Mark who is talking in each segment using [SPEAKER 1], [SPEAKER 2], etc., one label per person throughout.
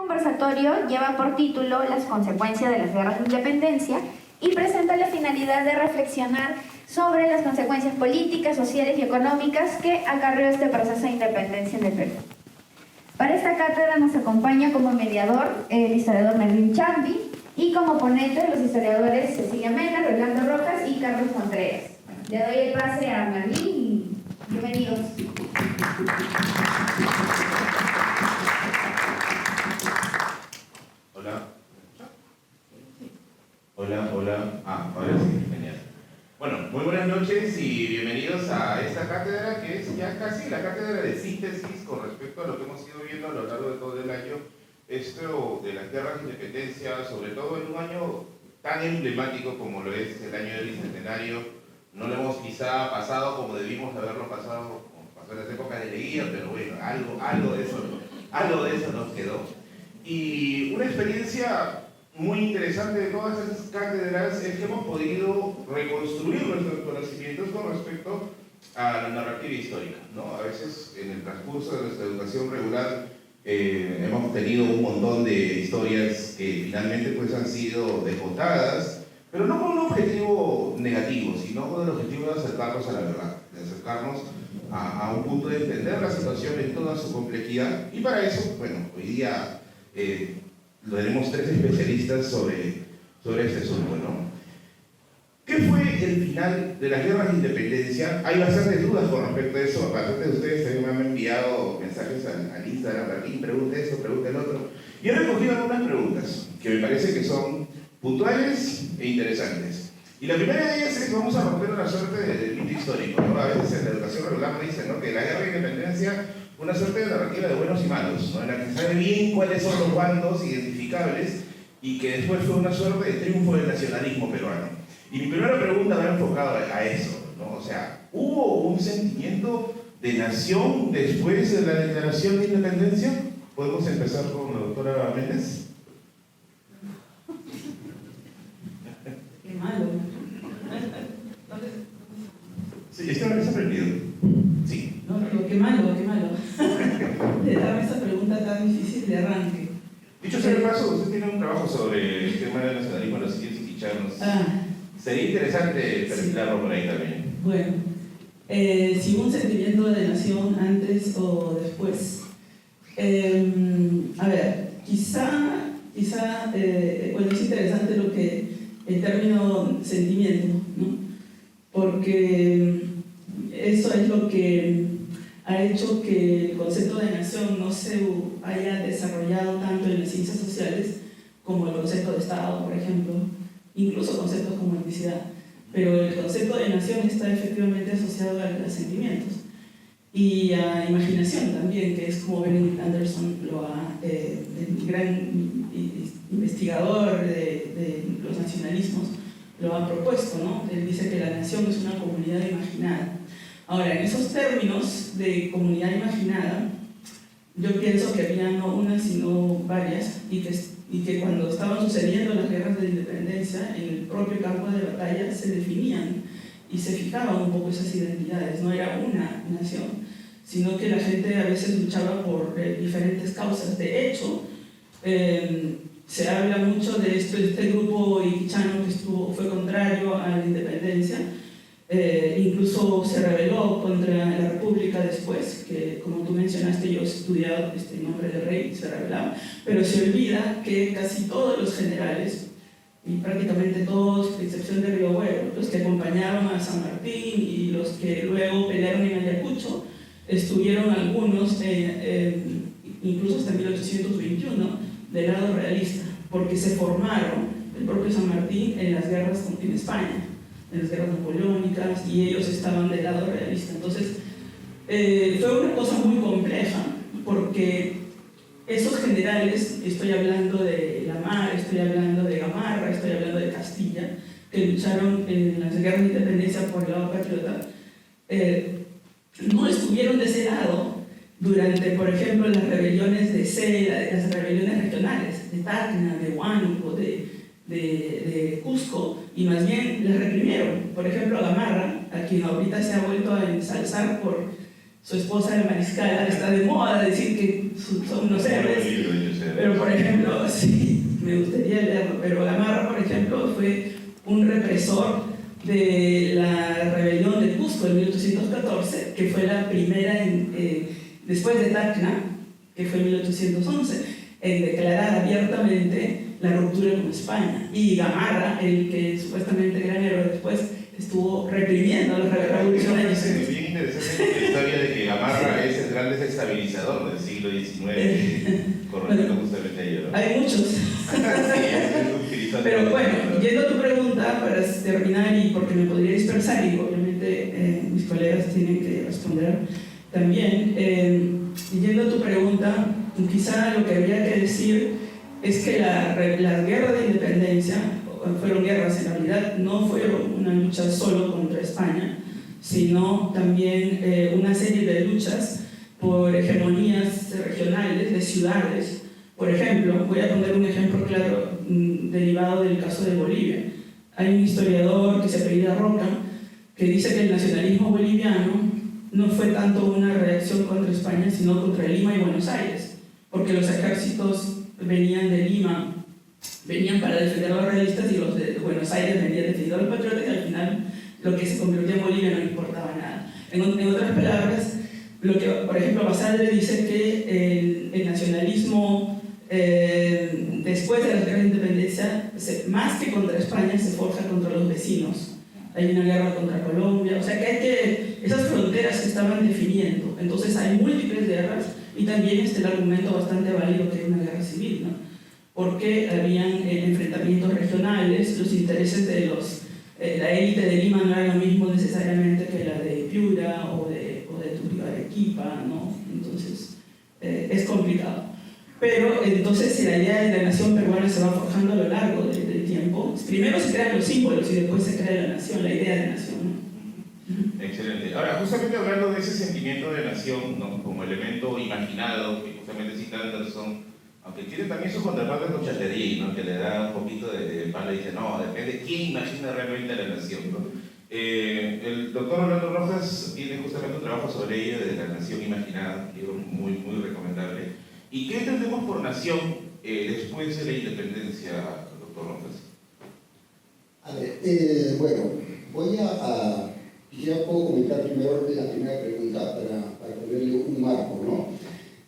[SPEAKER 1] conversatorio lleva por título Las consecuencias de las guerras de independencia y presenta la finalidad de reflexionar sobre las consecuencias políticas, sociales y económicas que acarreó este proceso de independencia en el Perú. Para esta cátedra nos acompaña como mediador el historiador Merlín Chambi y como ponentes los historiadores Cecilia Mena, Rolando Rojas y Carlos Contreras. Le doy el pase a Merlín y bienvenidos.
[SPEAKER 2] Hola. Ahora sí, genial. Bueno, muy buenas noches y bienvenidos a esta cátedra que es ya casi la cátedra de síntesis con respecto a lo que hemos ido viendo a lo largo de todo el año, esto de las guerras de independencia, sobre todo en un año tan emblemático como lo es el año del Bicentenario. No lo hemos quizá pasado como debimos haberlo pasado, como pasó en las épocas de Leguía, pero bueno, algo de eso nos quedó. Y una experiencia muy interesante de todas esas cátedras es que hemos podido reconstruir nuestros conocimientos con respecto a la narrativa histórica, ¿no? A veces en el transcurso de nuestra educación regular hemos tenido un montón de historias que finalmente pues han sido desbotadas, pero no con un objetivo negativo, sino con el objetivo de acercarnos a la verdad, de acercarnos a un punto de entender la situación en toda su complejidad. Y para eso, bueno, hoy día tenemos tres especialistas sobre este asunto, ¿no? ¿Qué fue el final de las guerras de independencia? Hay bastantes dudas con respecto a eso. Bastantes de ustedes también me han enviado mensajes al Instagram, Martín, pregunta esto, pregunta el otro. Y he recogido algunas preguntas que me parece que son puntuales e interesantes. Y la primera de ellas es que vamos a romper una suerte de mito histórico, ¿no? A veces en la educación regular me dicen, ¿no?, que la guerra de independencia fue una suerte de narrativa de buenos y malos, ¿no?, en la que se sabe bien cuáles son los bandos identificables y que después fue una suerte de triunfo del nacionalismo peruano. Y mi primera pregunta va enfocada a eso, ¿no? O sea, ¿hubo un sentimiento de nación después de la declaración de independencia? ¿Podemos empezar con la doctora Méndez?
[SPEAKER 3] Qué malo.
[SPEAKER 2] Sí, está aprendido. Sí.
[SPEAKER 3] No, pero qué malo. De darme esa pregunta tan difícil de arranque.
[SPEAKER 2] Dicho sea de paso, usted tiene un trabajo sobre el tema del nacionalismo en los siguientes quichanos. Sería interesante perfilarlo por ahí también.
[SPEAKER 3] Bueno, si hubo un sentimiento de nación antes o después. A ver, quizá bueno, es interesante el término sentimiento, ¿no? Porque eso es lo que ha hecho que el concepto de nación no se haya desarrollado tanto en las ciencias sociales como el concepto de Estado, por ejemplo, incluso conceptos como etnicidad. Pero el concepto de nación está efectivamente asociado a los sentimientos y a imaginación también, que es como Benedict Anderson, el gran investigador de los nacionalismos, lo ha propuesto, ¿no? Él dice que la nación es una comunidad imaginada. Ahora, en esos términos de comunidad imaginada, yo pienso que había no una, sino varias, y que cuando estaban sucediendo las guerras de independencia, en el propio campo de batalla se definían y se fijaban un poco esas identidades. No era una nación, sino que la gente a veces luchaba por diferentes causas. De hecho, se habla mucho de este grupo iquichano que fue contrario a la independencia. Incluso se rebeló contra la República después, que como tú mencionaste, yo he estudiado en nombre del rey, se rebelaba, pero se olvida que casi todos los generales, y prácticamente todos, a excepción de Río Bueno, los que acompañaron a San Martín y los que luego pelearon en Ayacucho, estuvieron algunos, incluso hasta 1821, del lado realista, porque se formaron el propio San Martín en las guerras en España, en las guerras napoleónicas, y ellos estaban del lado realista. Entonces, fue una cosa muy compleja, porque esos generales, estoy hablando de La Mar, estoy hablando de Gamarra, estoy hablando de Castilla, que lucharon en las guerras de independencia por el lado patriota, no estuvieron de ese lado durante, por ejemplo, las rebeliones de Cela, las rebeliones regionales, de Tacna, de Huánuco, de Cusco, y más bien les reprimieron. Por ejemplo, a Gamarra, a quien ahorita se ha vuelto a ensalzar por su esposa, la mariscal, ahora está de moda decir que son unos héroes. Pero, por ejemplo, sí, me gustaría leerlo, pero Gamarra, por ejemplo, fue un represor de la rebelión de Cusco en 1814, que fue la primera después de Tacna, que fue en 1811, en declarar abiertamente la ruptura con España. Y Gamarra, el que supuestamente era héroe después, estuvo reprimiendo a los revolucionarios.
[SPEAKER 2] Es bien interesante la historia de que Gamarra es el gran desestabilizador del siglo XIX, corriendo justamente a ello, ¿no?
[SPEAKER 3] Hay muchos. Pero bueno, yendo a tu pregunta, para terminar, y porque me podría dispersar, y obviamente mis colegas tienen que responder también, yendo a tu pregunta, quizá lo que habría que decir es que las guerras de independencia fueron guerras, en realidad no fueron una lucha solo contra España, sino también una serie de luchas por hegemonías regionales de ciudades. Por ejemplo, voy a poner un ejemplo claro derivado del caso de Bolivia. Hay un historiador que se apellida Roca que dice que el nacionalismo boliviano no fue tanto una reacción contra España, sino contra Lima y Buenos Aires, porque los ejércitos venían de Lima, venían para defender a los realistas, y los de Buenos Aires venían defendiendo a los patriotas, y al final lo que se convirtió en Bolivia no importaba nada. En otras palabras, lo que, por ejemplo, Basadre dice que el nacionalismo después de la guerra de independencia, más que contra España, se forja contra los vecinos. Hay una guerra contra Colombia, o sea que esas fronteras se estaban definiendo. Entonces hay múltiples guerras, y también el argumento bastante válido que es una guerra civil, ¿no? Porque habían enfrentamientos regionales, los intereses de la élite de Lima no era lo mismo necesariamente que la de Piura o de Arequipa, ¿no? Entonces es complicado. Pero entonces, si la idea de la nación peruana se va forjando a lo largo del tiempo, primero se crean los símbolos y después se crea la nación, la idea de nación, ¿no?
[SPEAKER 2] Excelente. Ahora, justamente hablando de ese sentimiento de nación, ¿no?, como elemento imaginado, que justamente cita Anderson, aunque tiene también su contraparte con Chateaubriand, ¿no?, que le da un poquito de palo y dice, no, depende de quién imagina realmente la nación, ¿no? El doctor Orlando Rojas tiene justamente un trabajo sobre ello, de la nación imaginada, que es muy, muy recomendable. ¿Y qué entendemos por nación después de la independencia, doctor Rojas?
[SPEAKER 4] A ver, bueno, quisiera puedo comentar primero la primera pregunta para ponerle un marco, ¿no?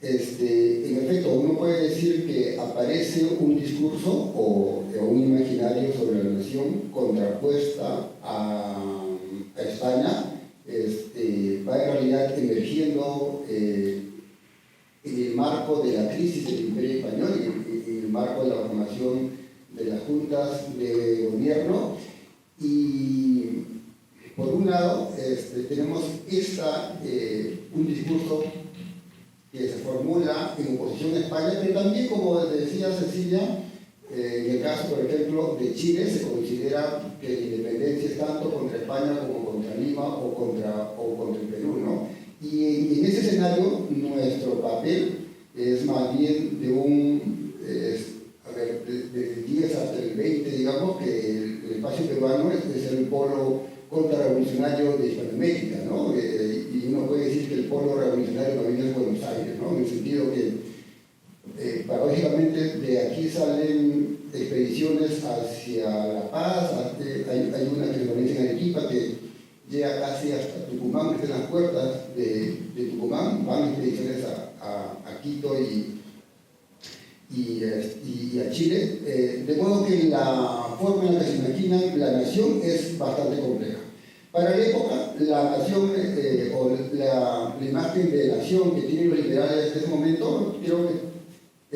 [SPEAKER 4] En efecto, uno puede decir que aparece un discurso o un imaginario sobre la nación contrapuesta a España, va en realidad emergiendo en el marco de la crisis del Imperio Español, en el marco de la formación de las juntas de gobierno. Y por un lado tenemos un discurso que se formula en oposición a España, pero también, como decía Cecilia, en el caso, por ejemplo, de Chile, se considera que la independencia es tanto contra España como contra Lima o contra el Perú, ¿no? Y en ese escenario, nuestro papel es más bien desde el 10 hasta el 20, digamos, que el espacio peruano es el polo contrarrevolucionario de Hispanoamérica, ¿no? Y uno puede decir que el polo revolucionario también es Buenos Aires, ¿no? En el sentido que, paradójicamente, de aquí salen expediciones hacia La Paz, hay una que se organiza en Arequipa que llega casi hasta Tucumán, que está en las puertas de Tucumán, van expediciones a Quito y a Chile, de modo que la forma en la que se imagina la nación es bastante compleja. Para la época, la nación, o la imagen de nación que tienen los liberales en ese momento, creo que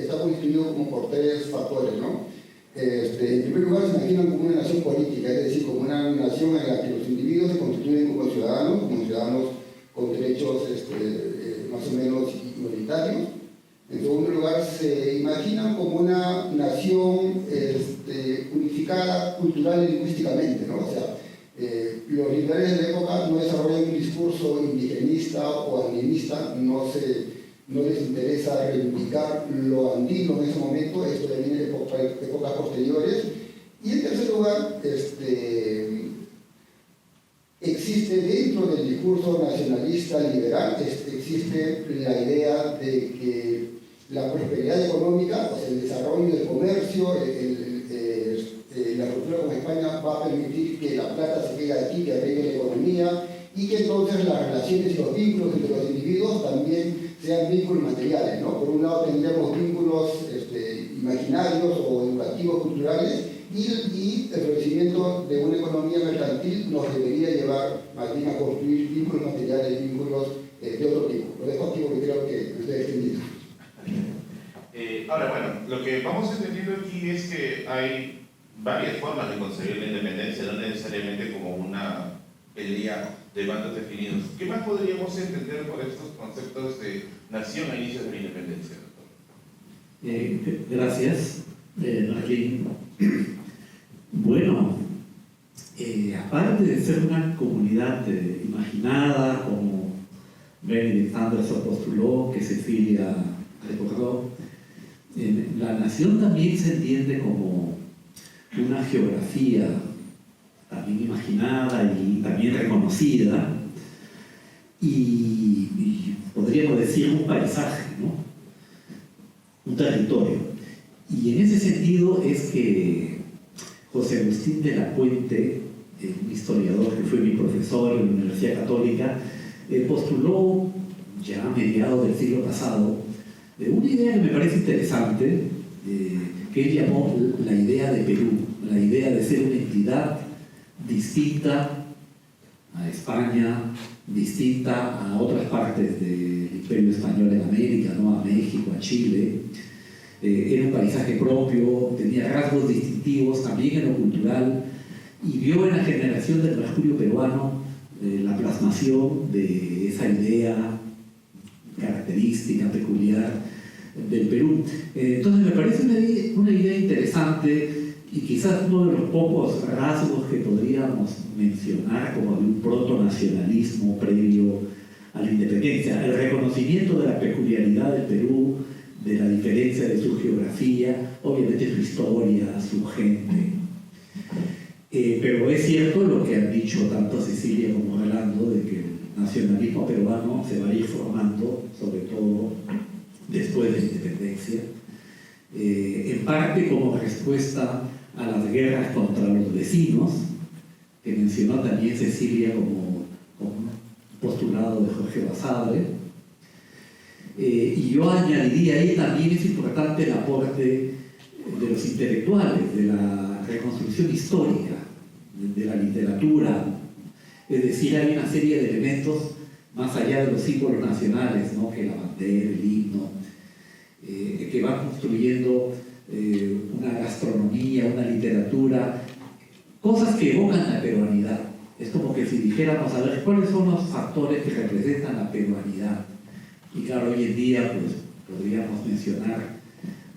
[SPEAKER 4] está constituido como por tres factores, ¿no? En primer lugar, se imaginan como una nación política, es decir, como una nación en la que los individuos se constituyen como ciudadanos con derechos más o menos igualitarios. En segundo lugar, se imaginan como una nación unificada cultural y lingüísticamente, ¿no? O sea, los liberales de la época no desarrollan un discurso indigenista o andinista, no les interesa reivindicar lo andino en ese momento, esto ya viene de épocas posteriores. Y en tercer lugar, existe existe dentro del discurso nacionalista liberal, existe la idea de que la prosperidad económica, o sea, el desarrollo del comercio, la ruptura con España va a permitir que la plata se quede aquí, que arregle la economía, y que entonces las relaciones y los vínculos entre los individuos también sean vínculos materiales, ¿no? Por un lado tendríamos vínculos imaginarios o educativos, culturales, y el florecimiento de una economía mercantil nos debería llevar más bien a construir vínculos materiales, vínculos de otro tipo. Lo dejo aquí porque creo que estoy extendido.
[SPEAKER 2] Ahora, bueno, lo que vamos entendiendo aquí es que hay varias formas de conseguir la independencia, no necesariamente como una pelea de bandos definidos. ¿Qué más podríamos entender por estos conceptos de nación a inicios de la independencia, doctor?
[SPEAKER 5] Gracias, Marlene. Bueno, aparte de ser una comunidad imaginada, como Benedict Anderson postuló, que Cecilia recordó, la nación también se entiende como una geografía también imaginada y también reconocida, y podríamos decir un paisaje, ¿no? Un territorio. Y en ese sentido es que José Agustín de la Puente, un historiador que fue mi profesor en la Universidad Católica, postuló ya a mediados del siglo pasado una idea que me parece interesante, que él llamó la idea de Perú, la idea de ser una entidad distinta a España, distinta a otras partes del Imperio Español en América, ¿no? A México, a Chile. Era un paisaje propio, tenía rasgos distintivos también en lo cultural, y vio en la generación del Mercurio peruano la plasmación de esa idea característica, peculiar del Perú. Entonces me parece una idea interesante, y quizás uno de los pocos rasgos que podríamos mencionar como de un proto-nacionalismo previo a la independencia, el reconocimiento de la peculiaridad del Perú, de la diferencia de su geografía, obviamente su historia, su gente. Pero es cierto lo que han dicho tanto Cecilia como Orlando, de que el nacionalismo peruano se va a ir formando, sobre todo después de la independencia, en parte como respuesta a las guerras contra los vecinos, que mencionó también Cecilia como un postulado de Jorge Basadre. Y yo añadiría ahí también es importante el aporte de los intelectuales, de la reconstrucción histórica, de la literatura. Es decir, hay una serie de elementos más allá de los símbolos nacionales, ¿no? Que la bandera, el himno, que van construyendo una gastronomía, una literatura, cosas que evocan la peruanidad. Es como que si dijéramos, a ver, ¿cuáles son los factores que representan la peruanidad? Y claro, hoy en día pues podríamos mencionar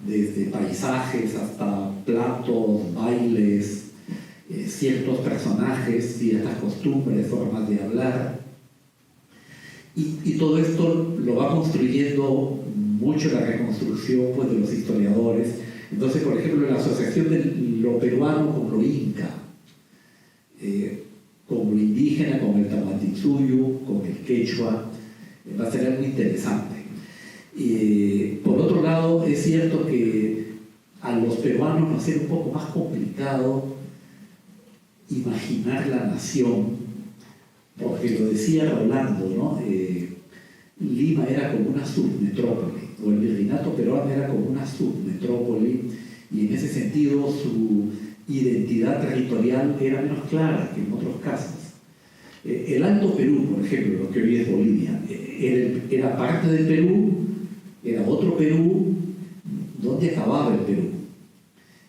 [SPEAKER 5] desde paisajes hasta platos, bailes, ciertos personajes, ciertas costumbres, formas de hablar. Y todo esto lo va construyendo mucho la reconstrucción pues, de los historiadores. Entonces, por ejemplo, la asociación de lo peruano con lo inca, con lo indígena, con el tahuantinsuyo, con el quechua, va a ser algo interesante. Por otro lado, es cierto que a los peruanos nos era un poco más complicado imaginar la nación, porque lo decía Rolando, ¿no? Lima era como una submetrópoli, o el virreinato peruano era como una submetrópoli, y en ese sentido su identidad territorial era menos clara que en otros casos. El Alto Perú, por ejemplo, lo que hoy es Bolivia, era parte del Perú, era otro Perú, ¿dónde acababa el Perú?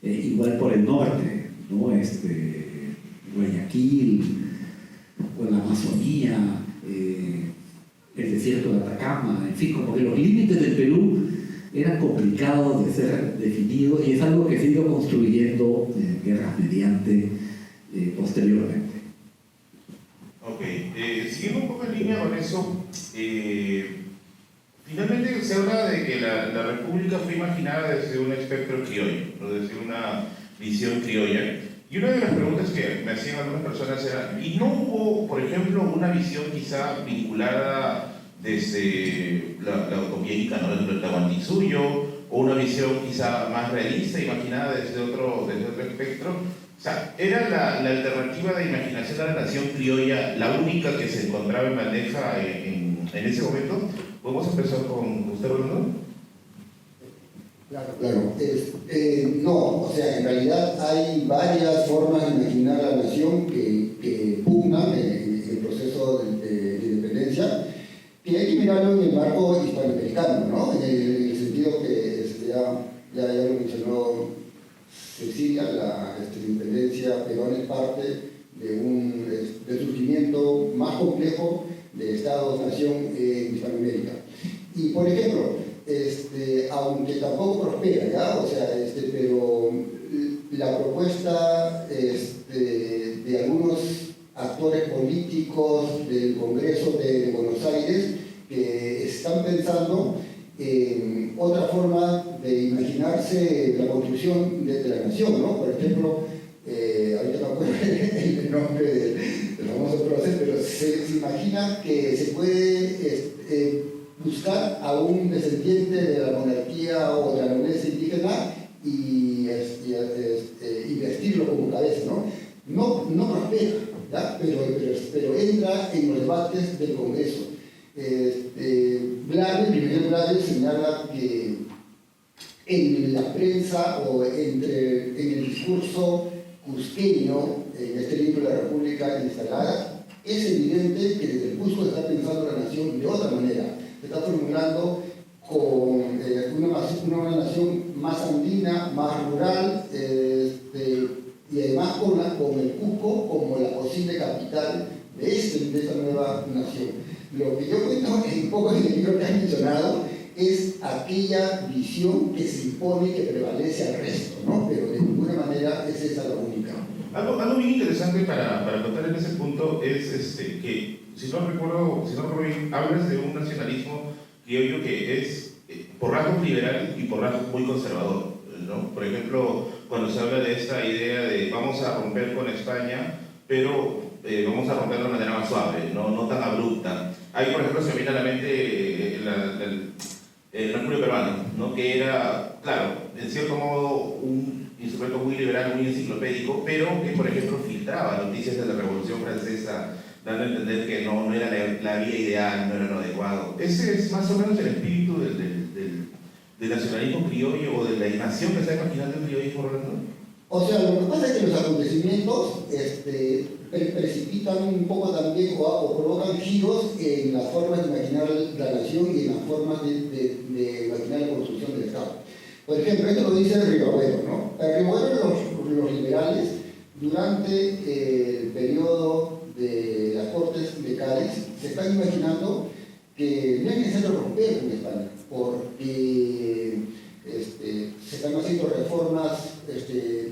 [SPEAKER 5] Igual por el norte, ¿no? Guayaquil, o la Amazonía, el desierto de Atacama, en fin, como que los límites del Perú eran complicados de ser definidos, y es algo que se ha ido construyendo guerras mediante posteriormente.
[SPEAKER 2] Ok, siguiendo un poco en línea con eso, finalmente se habla de que la República fue imaginada desde un espectro criollo, ¿no? Desde una visión criolla, Y una de las preguntas que me hacían algunas personas era, ¿y no hubo, por ejemplo, una visión quizá vinculada desde la utopía, ¿no?, del Tahuantinsuyo, o una visión quizá más realista, imaginada desde otro espectro? O sea, ¿era la alternativa de imaginación de la nación criolla la única que se encontraba en bandeja en ese momento? ¿Podemos empezar con usted, Rolando?
[SPEAKER 4] Claro. No, o sea, en realidad hay varias formas de imaginar la nación que pugnan en el proceso de independencia, que hay que mirarlo en el marco hispanoamericano, ¿no? En el sentido que ya lo mencionó Cecilia, la independencia peruana es parte del surgimiento más complejo de Estados-nación en Hispanoamérica. Y, por ejemplo, aunque tampoco prospera, ¿ya? O sea, pero la propuesta de algunos actores políticos del Congreso de Buenos Aires que están pensando en otra forma de imaginarse la construcción de la nación, ¿no? Por ejemplo, ahorita no acuerdo el nombre del famoso prócer, pero se imagina que se puede buscar a un descendiente de la monarquía o de la nobleza indígena y vestirlo como cabeza, ¿no? No prospera, ¿ya? Pero entra en los debates del Congreso. Blades señala que en la prensa o en el discurso cusqueño, en este libro La República Instalada, es evidente que desde el Cusco se está pensando la nación de otra manera. Se está formulando con una nación más andina, más rural, y además con el Cusco como la posible capital de esta nueva nación. Lo que yo cuento un poco en el libro que has mencionado es aquella visión que se impone, que prevalece al resto, ¿no? Pero de ninguna manera es esa la única.
[SPEAKER 2] Algo bien interesante para contar en ese punto es que, si no recuerdo bien, hablas de un nacionalismo criollo que es por rasgos liberal y por rasgos muy conservador, ¿no? Por ejemplo, cuando se habla de esta idea de vamos a romper con España, pero vamos a romperlo de manera más suave, no tan abrupta. Ahí, por ejemplo, se me viene a la mente el Mercurio peruano, ¿no? Que era, claro, en cierto modo un instrumento muy liberal, muy enciclopédico, pero que, por ejemplo, filtraba noticias de la Revolución Francesa, dando a entender que no era la vía ideal, no era lo adecuado. Ese es más o menos el espíritu del nacionalismo criollo o de la nación que está imaginando el criollismo, Rolando.
[SPEAKER 4] O sea, lo que pasa es que los acontecimientos precipitan un poco también o provocan giros en las formas de imaginar la nación y en las formas de imaginar la construcción del Estado. Por ejemplo, esto lo dice Ribagüero, ¿no? Ribagüero, los liberales, durante el periodo de las Cortes de Cádiz, se están imaginando que no es necesario romper con España, porque se están haciendo reformas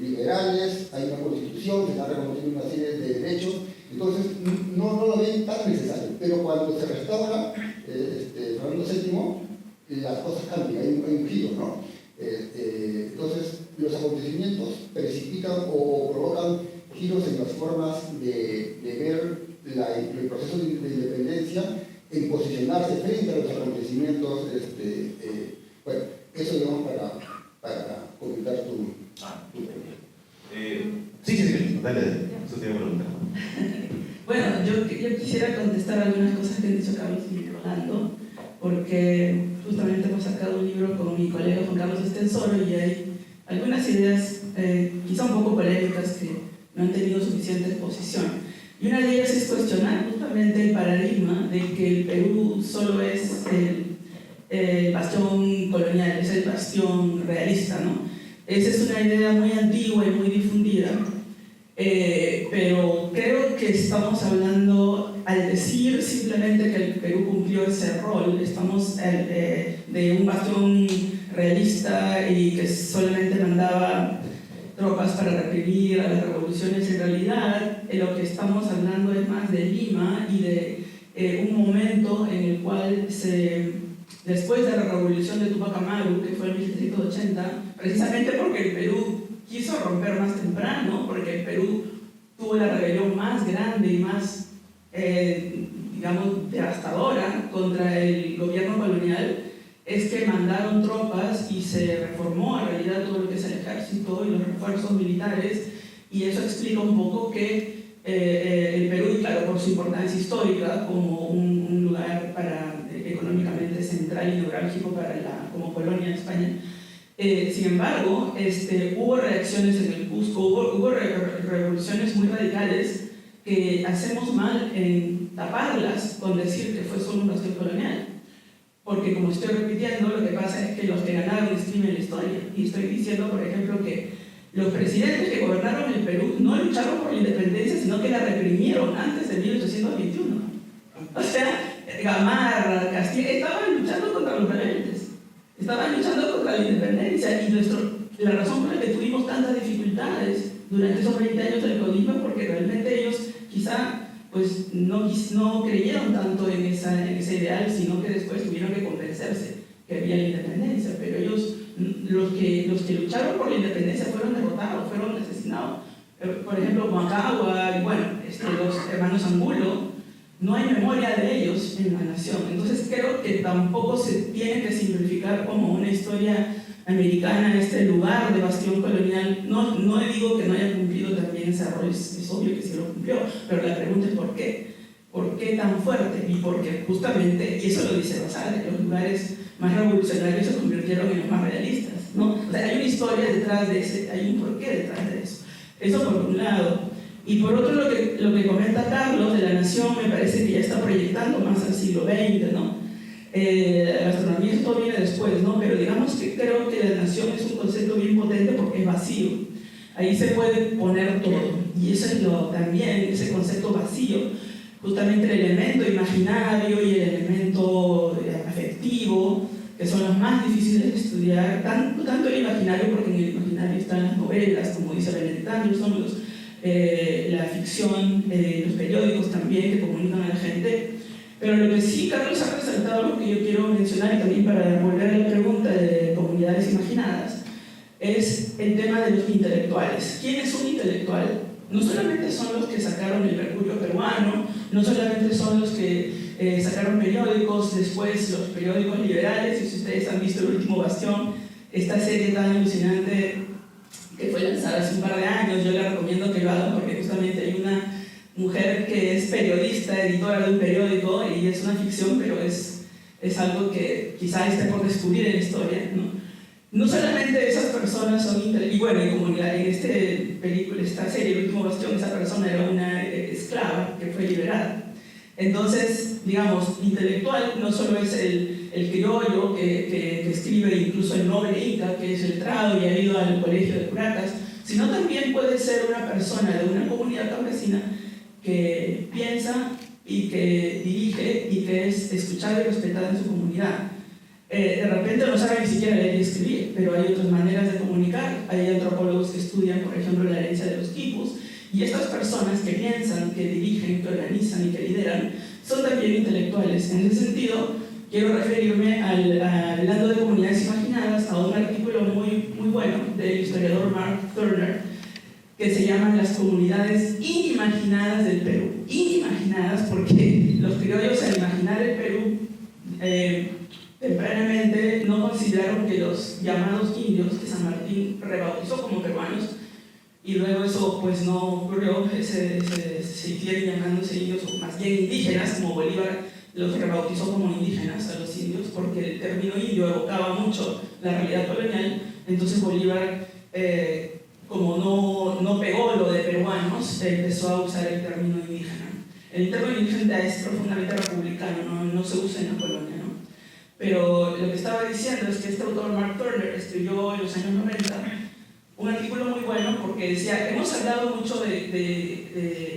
[SPEAKER 4] liberales, hay una constitución, se están reconociendo una serie de derechos, entonces no lo ven tan necesario. Pero cuando se restaura Fernando VII, las cosas cambian, hay un giro, ¿no? Entonces los acontecimientos precipitan o provocan giros en las formas de ver el proceso de independencia, en posicionarse frente a los acontecimientos. Bueno, eso digamos para comentar tu
[SPEAKER 2] Sí, dale, eso te iba a preguntar.
[SPEAKER 3] Bueno, yo quisiera contestar algunas cosas que han dicho Carlos y Rolando, porque justamente hemos sacado un libro con mi colega Juan Carlos Estensoro y hay algunas ideas quizá un poco polémicas que no han tenido suficiente exposición. Y una de ellas es cuestionar justamente el paradigma de que el Perú solo es el bastión colonial, es el bastión realista, ¿no? Esa es una idea muy antigua y muy difundida, pero creo que estamos hablando, al decir simplemente que el Perú cumplió ese rol, estamos de un bastión realista y que solamente mandaba tropas para reprimir a las revoluciones. En realidad, lo que estamos hablando es más de Lima y de un momento en el cual después de la revolución de Tupac Amaru, que fue en 1780, precisamente porque el Perú quiso romper más temprano, porque el Perú tuvo la rebelión más grande y más, digamos, devastadora contra el gobierno colonial, es que mandaron tropas y se reformó en realidad todo lo que es el ejército y los refuerzos militares, y eso explica un poco que el Perú, claro, por su importancia histórica como un lugar económicamente central y neurálgico como colonia de España, sin embargo, hubo reacciones en el Cusco, hubo revoluciones muy radicales que hacemos mal en taparlas con decir que fue solo un bastión colonial. Porque, como estoy repitiendo, lo que pasa es que los que ganaron escriben la historia. Y estoy diciendo, por ejemplo, que los presidentes que gobernaron el Perú no lucharon por la independencia, sino que la reprimieron antes de 1821. O sea, Gamarra, Castilla, estaban luchando contra los rebeldes. Estaban luchando contra la independencia. Y la razón por la que tuvimos tantas dificultades durante esos 20 años del caudillismo es porque realmente ellos quizá pues no creyeron tanto en ese ideal, sino que después tuvieron que convencerse que había la independencia. Pero ellos, los que lucharon por la independencia fueron derrotados, fueron asesinados. Por ejemplo, Huancagua y bueno, los hermanos Angulo, no hay memoria de ellos en la nación. Entonces creo que tampoco se tiene que simplificar como una historia americana este lugar de bastión colonial. No digo que no haya cumplido también ese rol, es obvio que sí lo cumplió, pero la pregunta es ¿por qué? ¿Por qué tan fuerte? Y porque justamente, y eso lo dice Basal, los lugares más revolucionarios se convirtieron en los más realistas, ¿no? O sea, hay una historia detrás de ese, hay un porqué detrás de eso. Eso por un lado. Y por otro, lo que comenta Carlos de la nación me parece que ya está proyectando más al siglo XX, ¿no? La gastronomía, esto viene después, ¿no? Pero digamos que creo que la nación es un concepto bien potente porque es vacío. Ahí se puede poner todo. Y eso es también, ese concepto vacío, justamente el elemento imaginario y el elemento afectivo, que son los más difíciles de estudiar, tanto el imaginario, porque en el imaginario están las novelas, como dice Benedict Anderson, la ficción, los periódicos también que comunican a la gente. Pero lo que sí Carlos ha resaltado, lo que yo quiero mencionar y también para volver a la pregunta de comunidades imaginadas, es el tema de los intelectuales. ¿Quién es un intelectual? No solamente son los que sacaron el Mercurio peruano, no solamente son los que sacaron periódicos, después los periódicos liberales, y si ustedes han visto El Último Bastión, esta serie tan alucinante que fue lanzada hace un par de años, yo les recomiendo que lo hagan porque justamente hay una mujer que es periodista, editora de un periódico, y es una ficción, pero es algo que quizá esté por descubrir en la historia, ¿no? No solamente esas personas son intelectuales, y bueno, en esta película, esta serie, El Último Bastión, esa persona era una esclava que fue liberada. Entonces, digamos, intelectual no solo es el criollo que escribe incluso el noble Inca, que es letrado y ha ido al colegio de Curacas, sino también puede ser una persona de una comunidad campesina que piensa y que dirige y que es escuchada y respetada en su comunidad. De repente no sabe ni siquiera leer y escribir, pero hay otras maneras de comunicar. Hay antropólogos que estudian, por ejemplo, la herencia de los quipus, y estas personas que piensan, que dirigen, que organizan y que lideran, son también intelectuales. En ese sentido, quiero referirme, hablando de comunidades imaginadas, a un artículo muy bueno del historiador Mark Turner, que se llaman Las comunidades inimaginadas del Perú. Inimaginadas porque los criollos, al imaginar el Perú, tempranamente no consideraron que los llamados indios, que San Martín rebautizó como peruanos, y luego eso pues no ocurrió, se hicieron llamándose indios, o más bien indígenas, como Bolívar los rebautizó como indígenas a los indios, porque el término indio evocaba mucho la realidad colonial. Entonces Bolívar, como no pegó lo de peruanos, empezó a usar el término indígena. El término indígena es profundamente republicano, no se usa en la colonia, ¿no? Pero lo que estaba diciendo es que este autor, Mark Turner, escribió en los años 90 un artículo muy bueno porque decía, hemos hablado mucho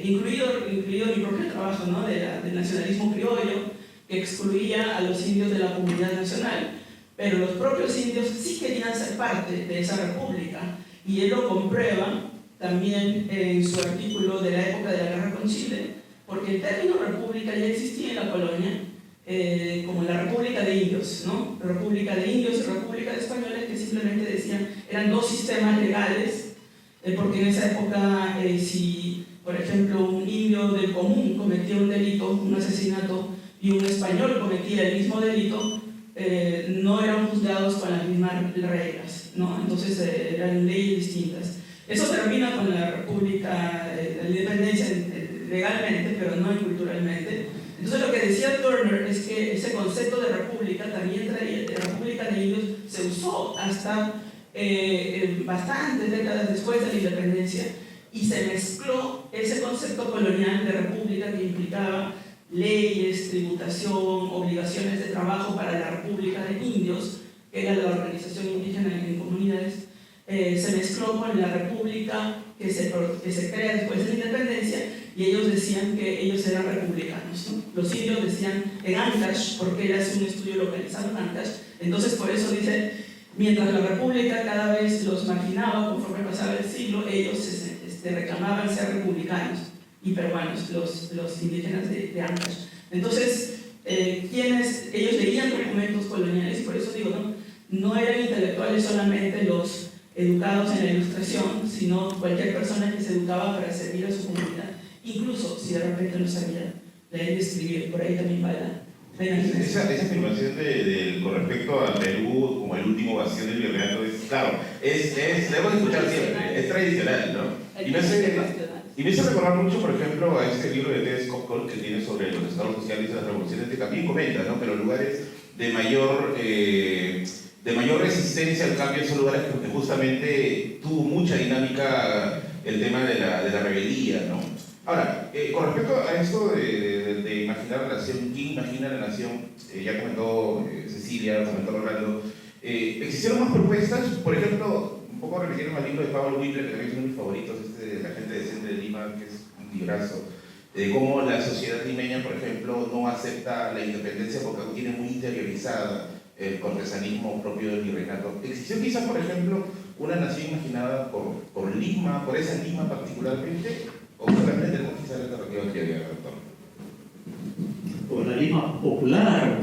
[SPEAKER 3] incluido mi propio trabajo, ¿no? del nacionalismo criollo, que excluía a los indios de la comunidad nacional, pero los propios indios sí querían ser parte de esa república, y él lo comprueba también en su artículo de la época de la guerra con Chile, porque el término república ya existía en la colonia, como la República de Indios, ¿no? República de Indios y República de Españoles, que simplemente decían, eran dos sistemas legales porque en esa época si, por ejemplo, un indio del común cometía un delito, un asesinato, y un español cometía el mismo delito, no eran juzgados con las mismas reglas, ¿no? Entonces eran leyes distintas. Eso termina con la República, la independencia legalmente, pero no culturalmente. Entonces lo que decía Turner es que ese concepto de república también traía, de república de indios, se usó hasta bastantes décadas después de la independencia, y se mezcló ese concepto colonial de república que implicaba leyes, tributación, obligaciones de trabajo para la República de Indios, que era la organización indígena en comunidades, se mezcló con la república que se crea después de la independencia, y ellos decían que ellos eran republicanos, ¿no? Los indios decían en Ancash, porque él hace un estudio localizado en Ancash, entonces por eso dice, mientras la república cada vez los marginaba conforme pasaba el siglo, ellos reclamaban ser republicanos y peruanos, los indígenas de Ancash. Entonces, ellos leían documentos coloniales, por eso digo, no eran intelectuales solamente los educados en la ilustración, sino cualquier persona que se educaba para servir a su comunidad, incluso si de repente no sabía leer y escribir, por ahí también va la
[SPEAKER 2] esa afirmación con respecto a Perú como el último bastión del virreinato es, claro, la hemos escuchado siempre, es tradicional, ¿no? Y me hizo recordar mucho, por ejemplo, a este libro de Ted Scott que tiene sobre los estados sociales y las revoluciones, que también comenta, ¿no?, que los lugares de mayor resistencia al cambio son lugares que justamente tuvo mucha dinámica el tema de la rebeldía, ¿no? Ahora, con respecto a esto de imaginar la nación, ¿quién imagina la nación? Ya comentó Cecilia, comentó Rolando. ¿Existieron más propuestas? Por ejemplo, un poco remitieron al libro de Pablo Whipple, que también es uno de mis favoritos, de La gente decente de Lima, que es un librazo, de cómo la sociedad limeña, por ejemplo, no acepta la independencia porque tiene muy interiorizada el cortesanismo propio del virreinato. ¿Existió quizás, por ejemplo, una nación imaginada por Lima, por esa Lima particularmente? ¿O realmente tenemos quizás la alternativa que había, doctor?
[SPEAKER 5] Por la Lima popular.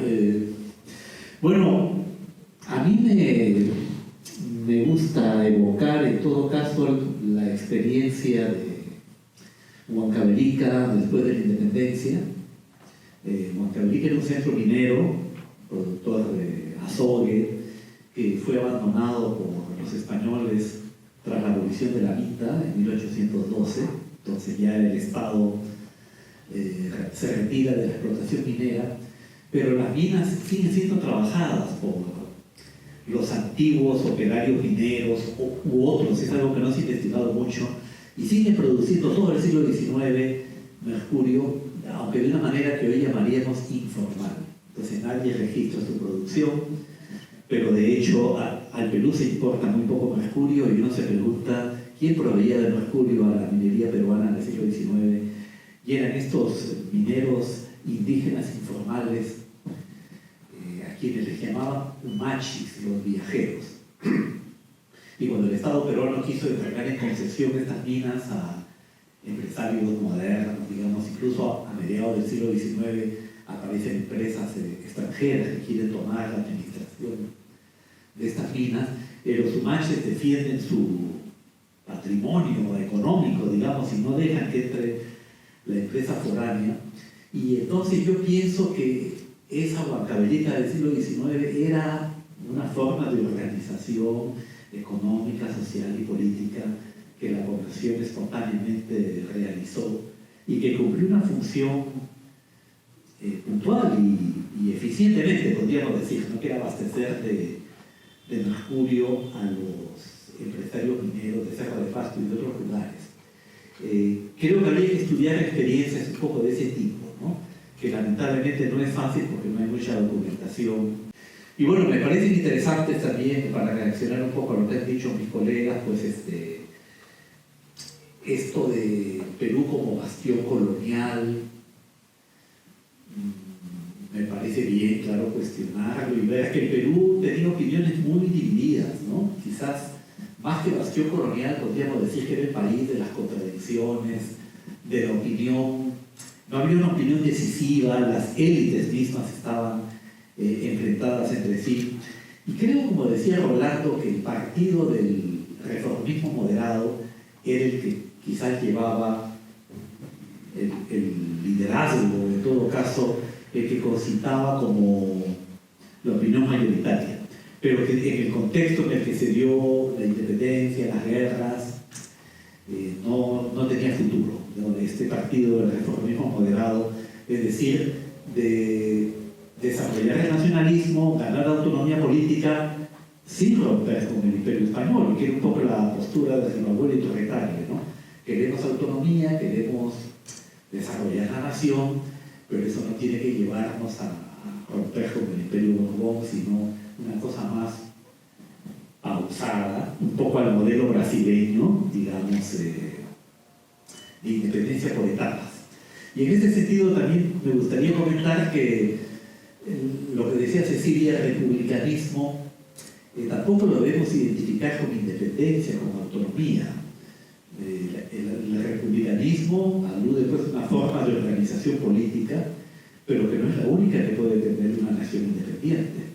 [SPEAKER 5] Bueno, a mí me gusta evocar en todo caso la experiencia de Huancavelica después de la independencia. Huancavelica era un centro minero, productor de azogue, que fue abandonado por los españoles tras la abolición de la Minta en 1812. Entonces ya el Estado se retira de la explotación minera, pero las minas siguen siendo trabajadas por los antiguos operarios mineros u otros, es algo que no se ha investigado mucho, y siguen produciendo todo el siglo XIX mercurio, aunque de una manera que hoy llamaríamos informal. Entonces nadie registra su producción, pero de hecho al Perú se importa muy poco mercurio y uno se pregunta quién proveía de mercurio a la minería peruana del siglo XIX, y eran estos mineros indígenas informales, a quienes les llamaban humachis, los viajeros. Y cuando el Estado peruano quiso entregar en concesión estas minas a empresarios modernos, digamos, incluso a mediados del siglo XIX, aparecen empresas extranjeras que quieren tomar la administración de estas minas, los humachis defienden su patrimonio económico, digamos, y no dejan que entre la empresa foránea. Y entonces yo pienso que esa Huancavelica del siglo XIX era una forma de organización económica, social y política que la población espontáneamente realizó y que cumplió una función puntual y eficientemente, podríamos decir, ¿no?, que era abastecer de mercurio a los empresarios mineros de Cerro de Pasto y de otros lugares. Creo que habría que estudiar experiencias un poco de ese tipo, ¿no?, que lamentablemente no es fácil porque no hay mucha documentación. Y bueno, me parecen interesantes también, para reaccionar un poco a lo que han dicho mis colegas, pues esto de Perú como bastión colonial. Me parece bien, claro, cuestionarlo y ver que el Perú tenía opiniones muy divididas, ¿no? Quizás más que bastión colonial podríamos decir que era el país de las contradicciones, de la opinión. No había una opinión decisiva, las élites mismas estaban enfrentadas entre sí. Y creo, como decía Rolando, que el partido del reformismo moderado era el que quizás llevaba el liderazgo, en todo caso, el que concitaba como la opinión mayoritaria, pero que en el contexto en el que se dio la independencia, las guerras, no tenía futuro, ¿no? Este partido del reformismo moderado, es decir, de desarrollar el nacionalismo, ganar autonomía política sin romper con el imperio español, que era un poco la postura de Zimbabue y Torretari, ¿no? Queremos autonomía, queremos desarrollar la nación, pero eso no tiene que llevarnos a romper con el imperio Borbón, sino una cosa más pausada, un poco al modelo brasileño, digamos, de independencia por etapas. Y en ese sentido también me gustaría comentar que lo que decía Cecilia, el republicanismo, tampoco lo debemos identificar con independencia, con autonomía. El republicanismo alude pues a una forma de organización política, pero que no es la única que puede tener una nación independiente.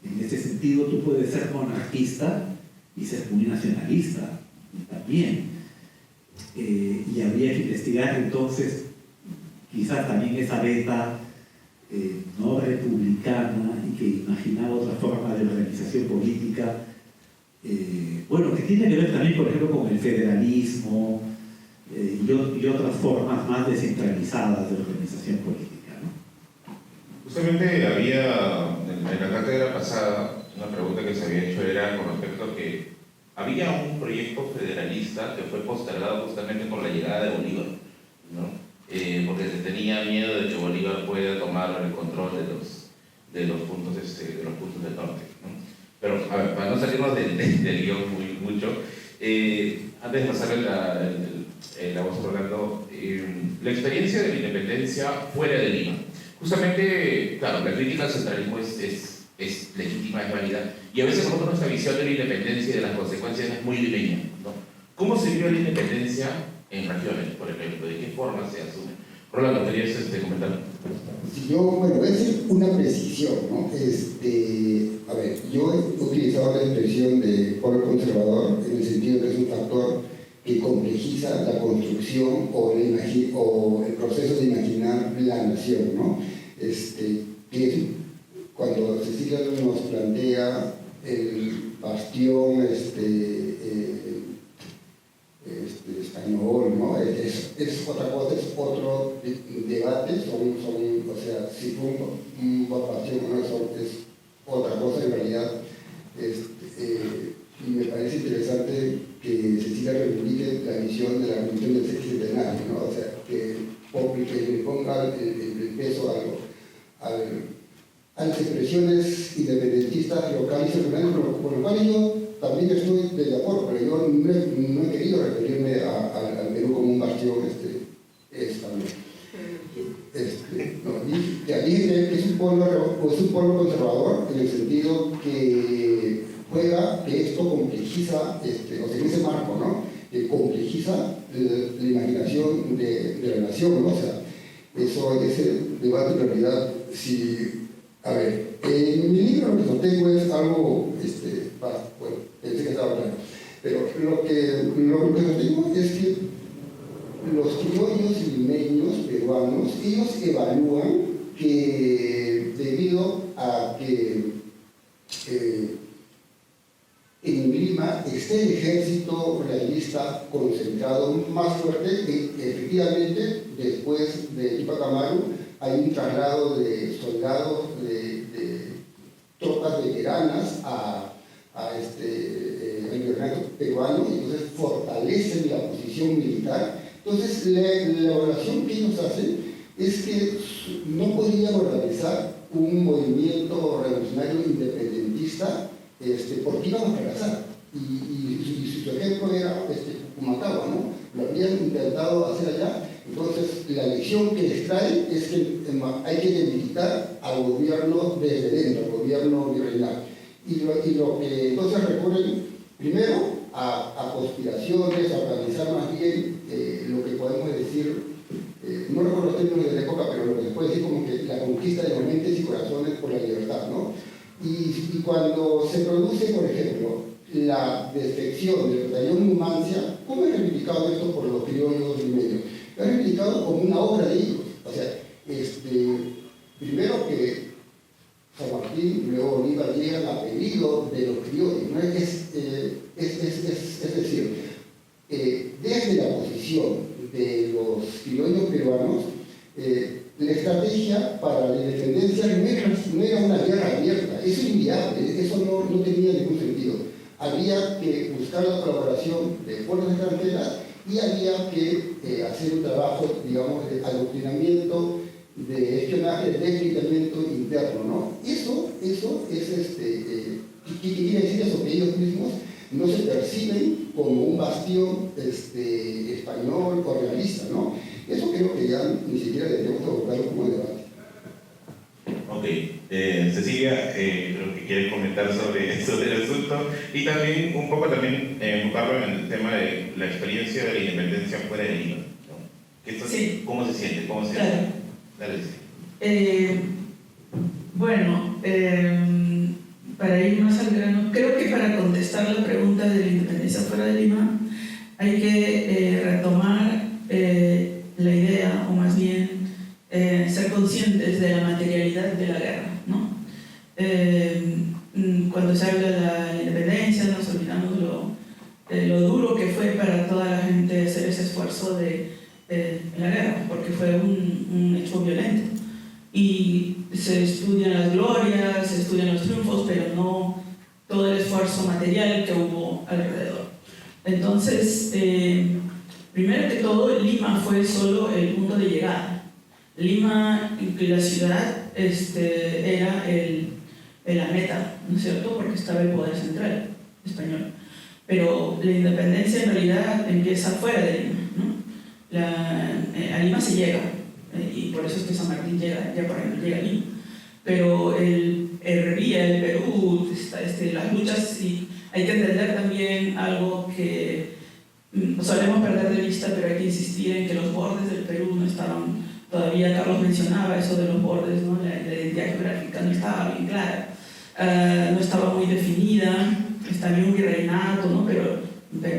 [SPEAKER 5] En ese sentido, tú puedes ser monarquista y ser muy nacionalista también. Y habría que investigar entonces quizás también esa beta no republicana y que imaginaba otra forma de organización política, bueno, que tiene que ver también, por ejemplo, con el federalismo y otras formas más descentralizadas de organización política, ¿no?
[SPEAKER 2] Justamente había, en la cátedra pasada, una pregunta que se había hecho era con respecto a que había un proyecto federalista que fue postergado justamente por la llegada de Bolívar, ¿no? Porque se tenía miedo de que Bolívar pueda tomar el control de los puntos del norte, ¿no? Pero, a ver, para no salirnos del guión mucho, antes de pasar la voz Rolando, la experiencia de la independencia fuera de Lima. Justamente, claro, la crítica al centralismo es legítima, es válida, y a veces nosotros nuestra visión de la independencia y de las consecuencias es muy limeña, ¿no? ¿Cómo se vio la independencia en regiones, por ejemplo? ¿De qué forma se asume? Rolando, ¿querías comentar?
[SPEAKER 4] Si yo, bueno, voy a hacer una precisión, ¿no? A ver, yo he utilizado la expresión de polo conservador en el sentido que es un factor que complejiza la construcción o el proceso de imaginar la nación, ¿no? Que cuando Cecilia nos plantea el bastión español, ¿no? Es otra cosa, es otro debate, o sea, si fue un bastión o no es otra cosa en realidad. Y me parece interesante que Cecilia reivindique la visión de la Revolución del Sexentenario, ¿no? O sea, que le ponga el peso a las expresiones independentistas locales y regionales, con lo cual yo también estoy de acuerdo, pero yo no he querido referirme al Perú como un bastión español. Y que allí es un pueblo conservador en el sentido que juega, que esto complejiza, o sea, en ese marco, ¿no? Que complejiza la imaginación de la nación, ¿no? O sea, ese debate en realidad, a ver, en mi libro lo que sostengo es algo, bueno, pensé que estaba claro, pero lo que sostengo es que los criollos limeños peruanos, ellos evalúan que debido a que en Lima esté el ejército realista concentrado más fuerte, que efectivamente después de Tupac Amaru hay un traslado de soldados, de tropas veteranas al gobierno peruano, y entonces fortalecen la posición militar. Entonces la evaluación que ellos hacen es que no podían organizar un movimiento revolucionario independentista porque iban a fracasar. Y su ejemplo era Humacao, ¿no? Lo habían intentado hacer allá. Entonces, la lección que les trae es que hay que debilitar al gobierno desde dentro, al gobierno virreinal. Y lo que entonces recurren primero a conspiraciones, a organizar más bien lo que podemos decir, no recuerdo los términos de la época, pero lo que se puede decir como que la conquista de mentes y corazones por la libertad, ¿no? Y cuando se produce, por ejemplo, la defección del batallón Numancia, ¿cómo es reivindicado esto por los criollos limeños? Lo han reivindicado como una obra de ellos. O sea, primero que San Martín y luego Bolívar llegan a pedido de los criollos, ¿no? Es decir, desde la posición de los criollos peruanos, la estrategia para la independencia no era una guerra abierta, eso es inviable, eso no tenía ningún sentido. Había que buscar la colaboración de fuerzas extranjeras y había que hacer un trabajo, digamos, de adoctrinamiento, de espionaje, de desmilitarismo interno, ¿no? Eso es, ¿qué quiere decir eso? Que ellos mismos no se perciben como un bastión español o realista, ¿no? Eso creo que ya ni siquiera deberíamos abordarlo como debate.
[SPEAKER 2] Ok, Cecilia, creo que quiere comentar sobre el asunto y también un poco enfocarlo en el tema de la experiencia de la independencia fuera de Lima, ¿no?
[SPEAKER 3] Sí.
[SPEAKER 2] ¿Cómo se siente?
[SPEAKER 3] Claro.
[SPEAKER 2] Dale.
[SPEAKER 3] Bueno, para ir más al grano, creo que para contestar la pregunta de la independencia fuera de Lima hay que retomar la idea, o más bien ser conscientes de la materialidad de la guerra, ¿no? Cuando se habla de la independencia nos olvidamos lo duro que fue para toda la gente hacer ese esfuerzo de la guerra, porque fue un hecho violento. Y se estudian las glorias, se estudian los triunfos, pero no todo el esfuerzo material que hubo alrededor. Entonces, primero que todo, Lima fue solo el punto de llegada. Lima, la ciudad, era la meta, ¿no es cierto? Porque estaba el poder central español. Pero la independencia en realidad empieza fuera de Lima, ¿no? A Lima se llega, y por eso es que San Martín llega, ya por ejemplo llega a Lima. Pero el Perú, las luchas, y hay que entender también algo que solemos perder de vista, pero hay que insistir en que los bordes del Perú no estaban, todavía Carlos mencionaba eso de los bordes, ¿no? La identidad geográfica no estaba bien clara, no estaba muy definida, está bien un virreinato, ¿no? Pero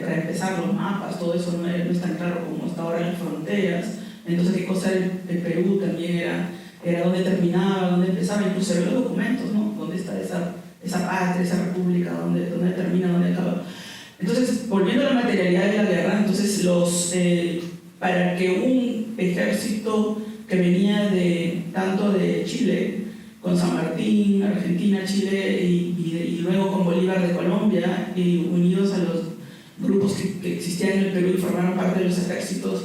[SPEAKER 3] para empezar los mapas, todo eso no es tan claro como está ahora en las fronteras. Entonces qué cosa el Perú también era dónde terminaba, dónde empezaba, incluso en los documentos, ¿no? Dónde está esa patria, esa república, dónde termina, dónde acaba. Entonces, volviendo a la materialidad de la guerra, entonces para que un ejército que venía tanto de Chile, con San Martín, Argentina, Chile y luego con Bolívar de Colombia, y unidos a los grupos que existían en el Perú y formaron parte de los ejércitos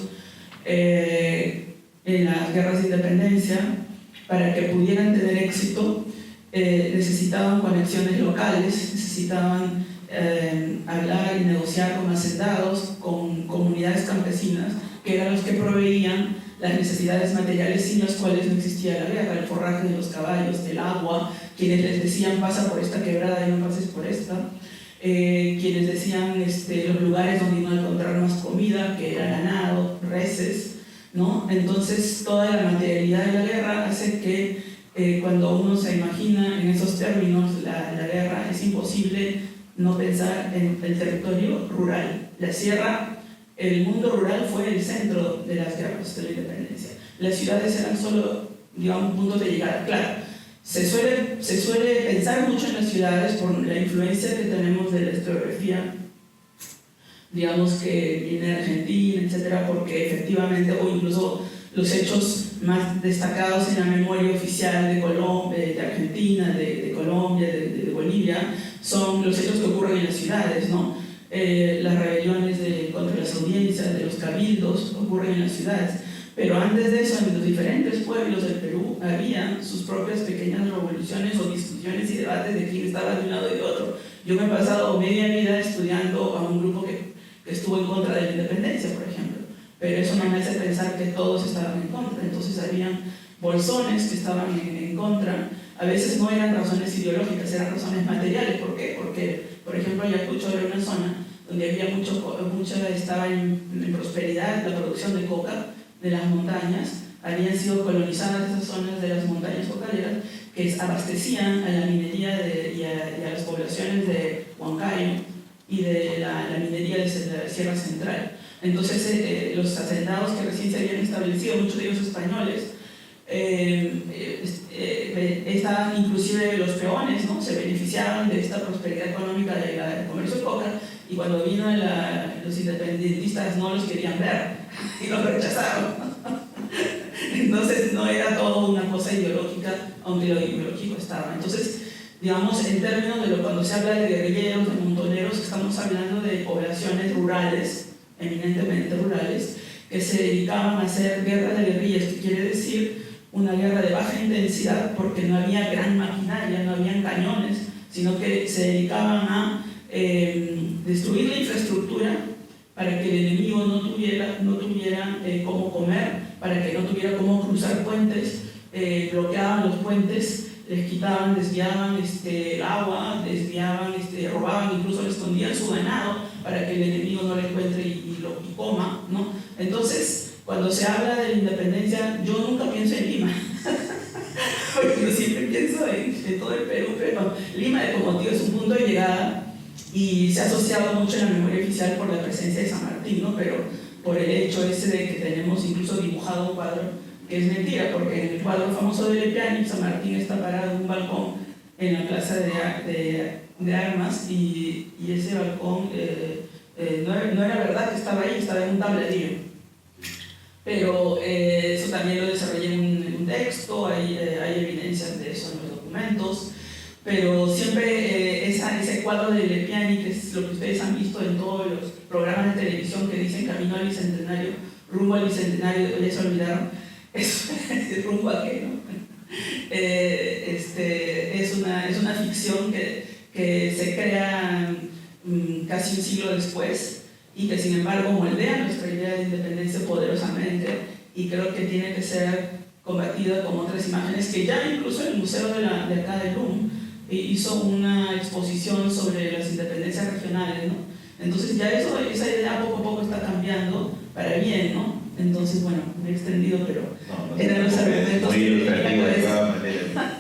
[SPEAKER 3] en las guerras de independencia, para que pudieran tener éxito, necesitaban conexiones locales, necesitaban hablar y negociar con hacendados, con comunidades campesinas, que eran los que proveían las necesidades materiales sin las cuales no existía la guerra: el forraje de los caballos, el agua, quienes les decían pasa por esta quebrada y no pases por esta, quienes decían los lugares donde iban a encontrar más comida, que era ganado, reses, ¿no? Entonces toda la materialidad de la guerra hace que cuando uno se imagina en esos términos la guerra, es imposible no pensar en el territorio rural. La sierra, el mundo rural fue el centro de las guerras de la independencia. Las ciudades eran solo, digamos, puntos de llegada. Claro, se suele pensar mucho en las ciudades por la influencia que tenemos de la historiografía, digamos, que viene de Argentina, etcétera, porque efectivamente, o incluso los hechos más destacados en la memoria oficial de Colombia, de Argentina, de Colombia, de Bolivia, son los hechos que ocurren en las ciudades, ¿no? Las rebeliones contra las audiencias de los cabildos ocurren en las ciudades. Pero antes de eso, en los diferentes pueblos del Perú había sus propias pequeñas revoluciones o discusiones y debates de quién estaba de un lado y de otro. Yo me he pasado media vida estudiando a un grupo que estuvo en contra de la independencia, por ejemplo, pero eso no me hace pensar que todos estaban en contra. Entonces habían bolsones que estaban en contra. A veces no eran razones ideológicas, eran razones materiales. ¿Por qué? Porque, por ejemplo, Ayacucho era una zona donde había estaba en prosperidad la producción de coca de las montañas. Habían sido colonizadas esas zonas de las montañas cocaleras que abastecían a la minería y a las poblaciones de Huancayo, y de la minería de la Sierra Central. Entonces, los hacendados que recién se habían establecido, muchos de ellos españoles, estaban inclusive los peones, ¿no? Se beneficiaban de esta prosperidad económica del comercio de coca, y cuando vino los independentistas no los querían ver y los rechazaron. Entonces no era todo una cosa ideológica, aunque lo ideológico estaba. Entonces, digamos, en términos de cuando se habla de guerrilleros, de montoneros, estamos hablando de poblaciones rurales, eminentemente rurales, que se dedicaban a hacer guerra de guerrillas, que quiere decir una guerra de baja intensidad, porque no había gran maquinaria, no habían cañones, sino que se dedicaban a destruir la infraestructura para que el enemigo no tuviera cómo comer, para que no tuviera cómo cruzar puentes, bloqueaban los puentes, les quitaban, desviaban el agua, robaban, incluso le escondían su ganado para que el enemigo no lo encuentre y coma, ¿no? Entonces, cuando se habla de la independencia, yo nunca pienso en Lima, porque yo siempre pienso en todo el Perú, pero Lima, como digo, es un punto de llegada y se ha asociado mucho en la memoria oficial por la presencia de San Martín, ¿no? Pero por el hecho ese de que tenemos incluso dibujado un cuadro, que es mentira, porque en el cuadro famoso de Lepiani, San Martín está parado en un balcón en la plaza de armas, y ese balcón no era verdad que estaba ahí, estaba en un tablerío. Pero eso también lo desarrollé en un texto, hay evidencias de eso en los documentos, pero siempre ese cuadro de Lepiani, que es lo que ustedes han visto en todos los programas de televisión que dicen camino al bicentenario, rumbo al bicentenario, ya se olvidaron, es rumbo a qué, ¿no? Es una ficción que se crea casi un siglo después, y que sin embargo moldea nuestra idea de independencia poderosamente, y creo que tiene que ser combatida con otras imágenes que ya incluso el Museo de acá de LUM hizo una exposición sobre las independencias regionales, ¿no? Entonces ya esa idea poco a poco está cambiando para bien, ¿no? Entonces, bueno, me he extendido, pero eran los argumentos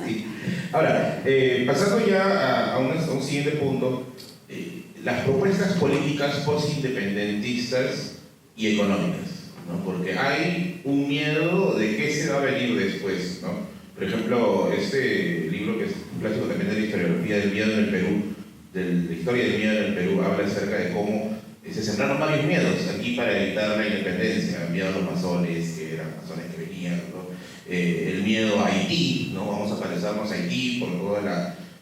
[SPEAKER 2] sí. Ahora, pasando ya a un siguiente punto, las propuestas políticas postindependentistas y económicas, ¿no? Porque hay un miedo de qué se va a venir después, ¿no? Por ejemplo, este libro, que es un clásico también de la historiografía del miedo en el Perú, de la historia del miedo en el Perú, habla acerca de cómo se sembraron varios miedos aquí para evitar la independencia: miedo a los masones, que eran masones que venían, ¿no? El miedo a Haití, ¿no? Vamos a parecernos a Haití por todo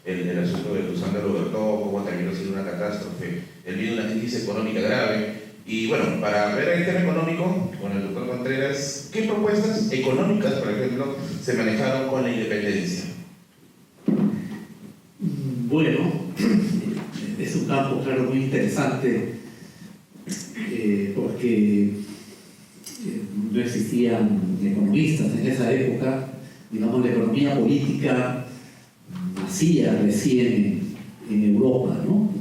[SPEAKER 2] el asunto de Cruzando el Oberto, cómo terminó siendo una catástrofe, el miedo a una crisis económica grave. Y bueno, para ver el tema económico, con el doctor Contreras, ¿qué propuestas económicas, por ejemplo, se manejaron con la independencia?
[SPEAKER 5] Bueno, es un campo, claro, muy interesante, porque no existían economistas en esa época. Digamos, la economía política nacía recién en Europa, ¿no?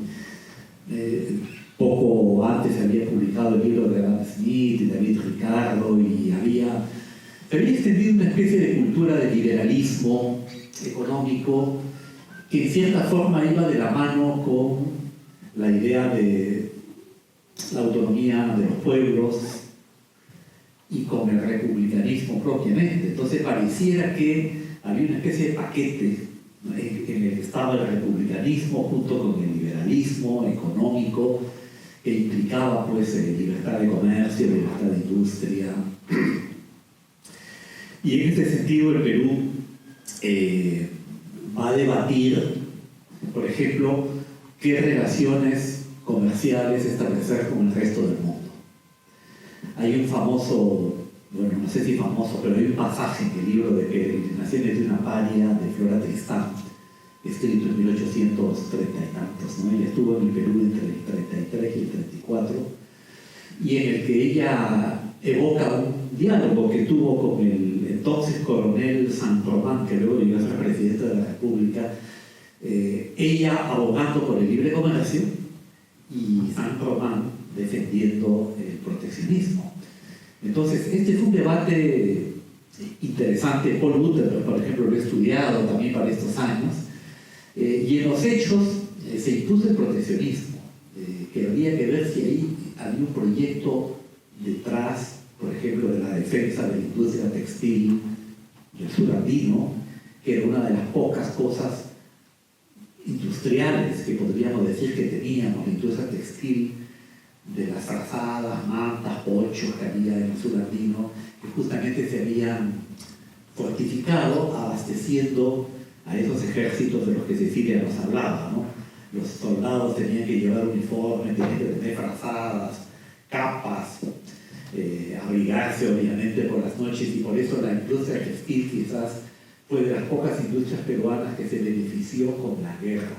[SPEAKER 5] Poco antes se había publicado el libro de Adam Smith y David Ricardo, y se había extendido una especie de cultura de liberalismo económico que en cierta forma iba de la mano con la idea de la autonomía de los pueblos y con el republicanismo propiamente. Entonces pareciera que había una especie de paquete en el que estaba el republicanismo junto con el liberalismo económico, que implicaba pues libertad de comercio, libertad de industria. Y en este sentido el Perú va a debatir, por ejemplo, qué relaciones comerciales establecer con el resto del mundo. Hay un famoso, bueno, no sé si famoso, pero hay un pasaje en el libro de Peregrinaciones de una paria de Flora Tristán, escrito en 1830 y tantos, ¿no? Ella estuvo en el Perú entre el 33 y el 34, y en el que ella evoca un diálogo que tuvo con el entonces coronel San Román, que luego llegó a ser presidente de la República, ella abogando por el libre comercio y San Román defendiendo el proteccionismo. Entonces, este fue un debate interesante. Paul Luther, por ejemplo, lo he estudiado también para estos años, y en los hechos se impuso el proteccionismo. que habría que ver si ahí había un proyecto detrás, por ejemplo, de la defensa de la industria textil del sur andino, que era una de las pocas cosas industriales que podríamos decir que teníamos, la industria textil, de las frazadas, mantas, ponchos que había en el sur andino, que justamente se habían fortificado abasteciendo a esos ejércitos de los que Cecilia nos hablaba, ¿no? Los soldados tenían que llevar uniformes, tenían que tener frazadas, capas, abrigarse obviamente por las noches, y por eso la industria textil quizás fue de las pocas industrias peruanas que se benefició con la guerra,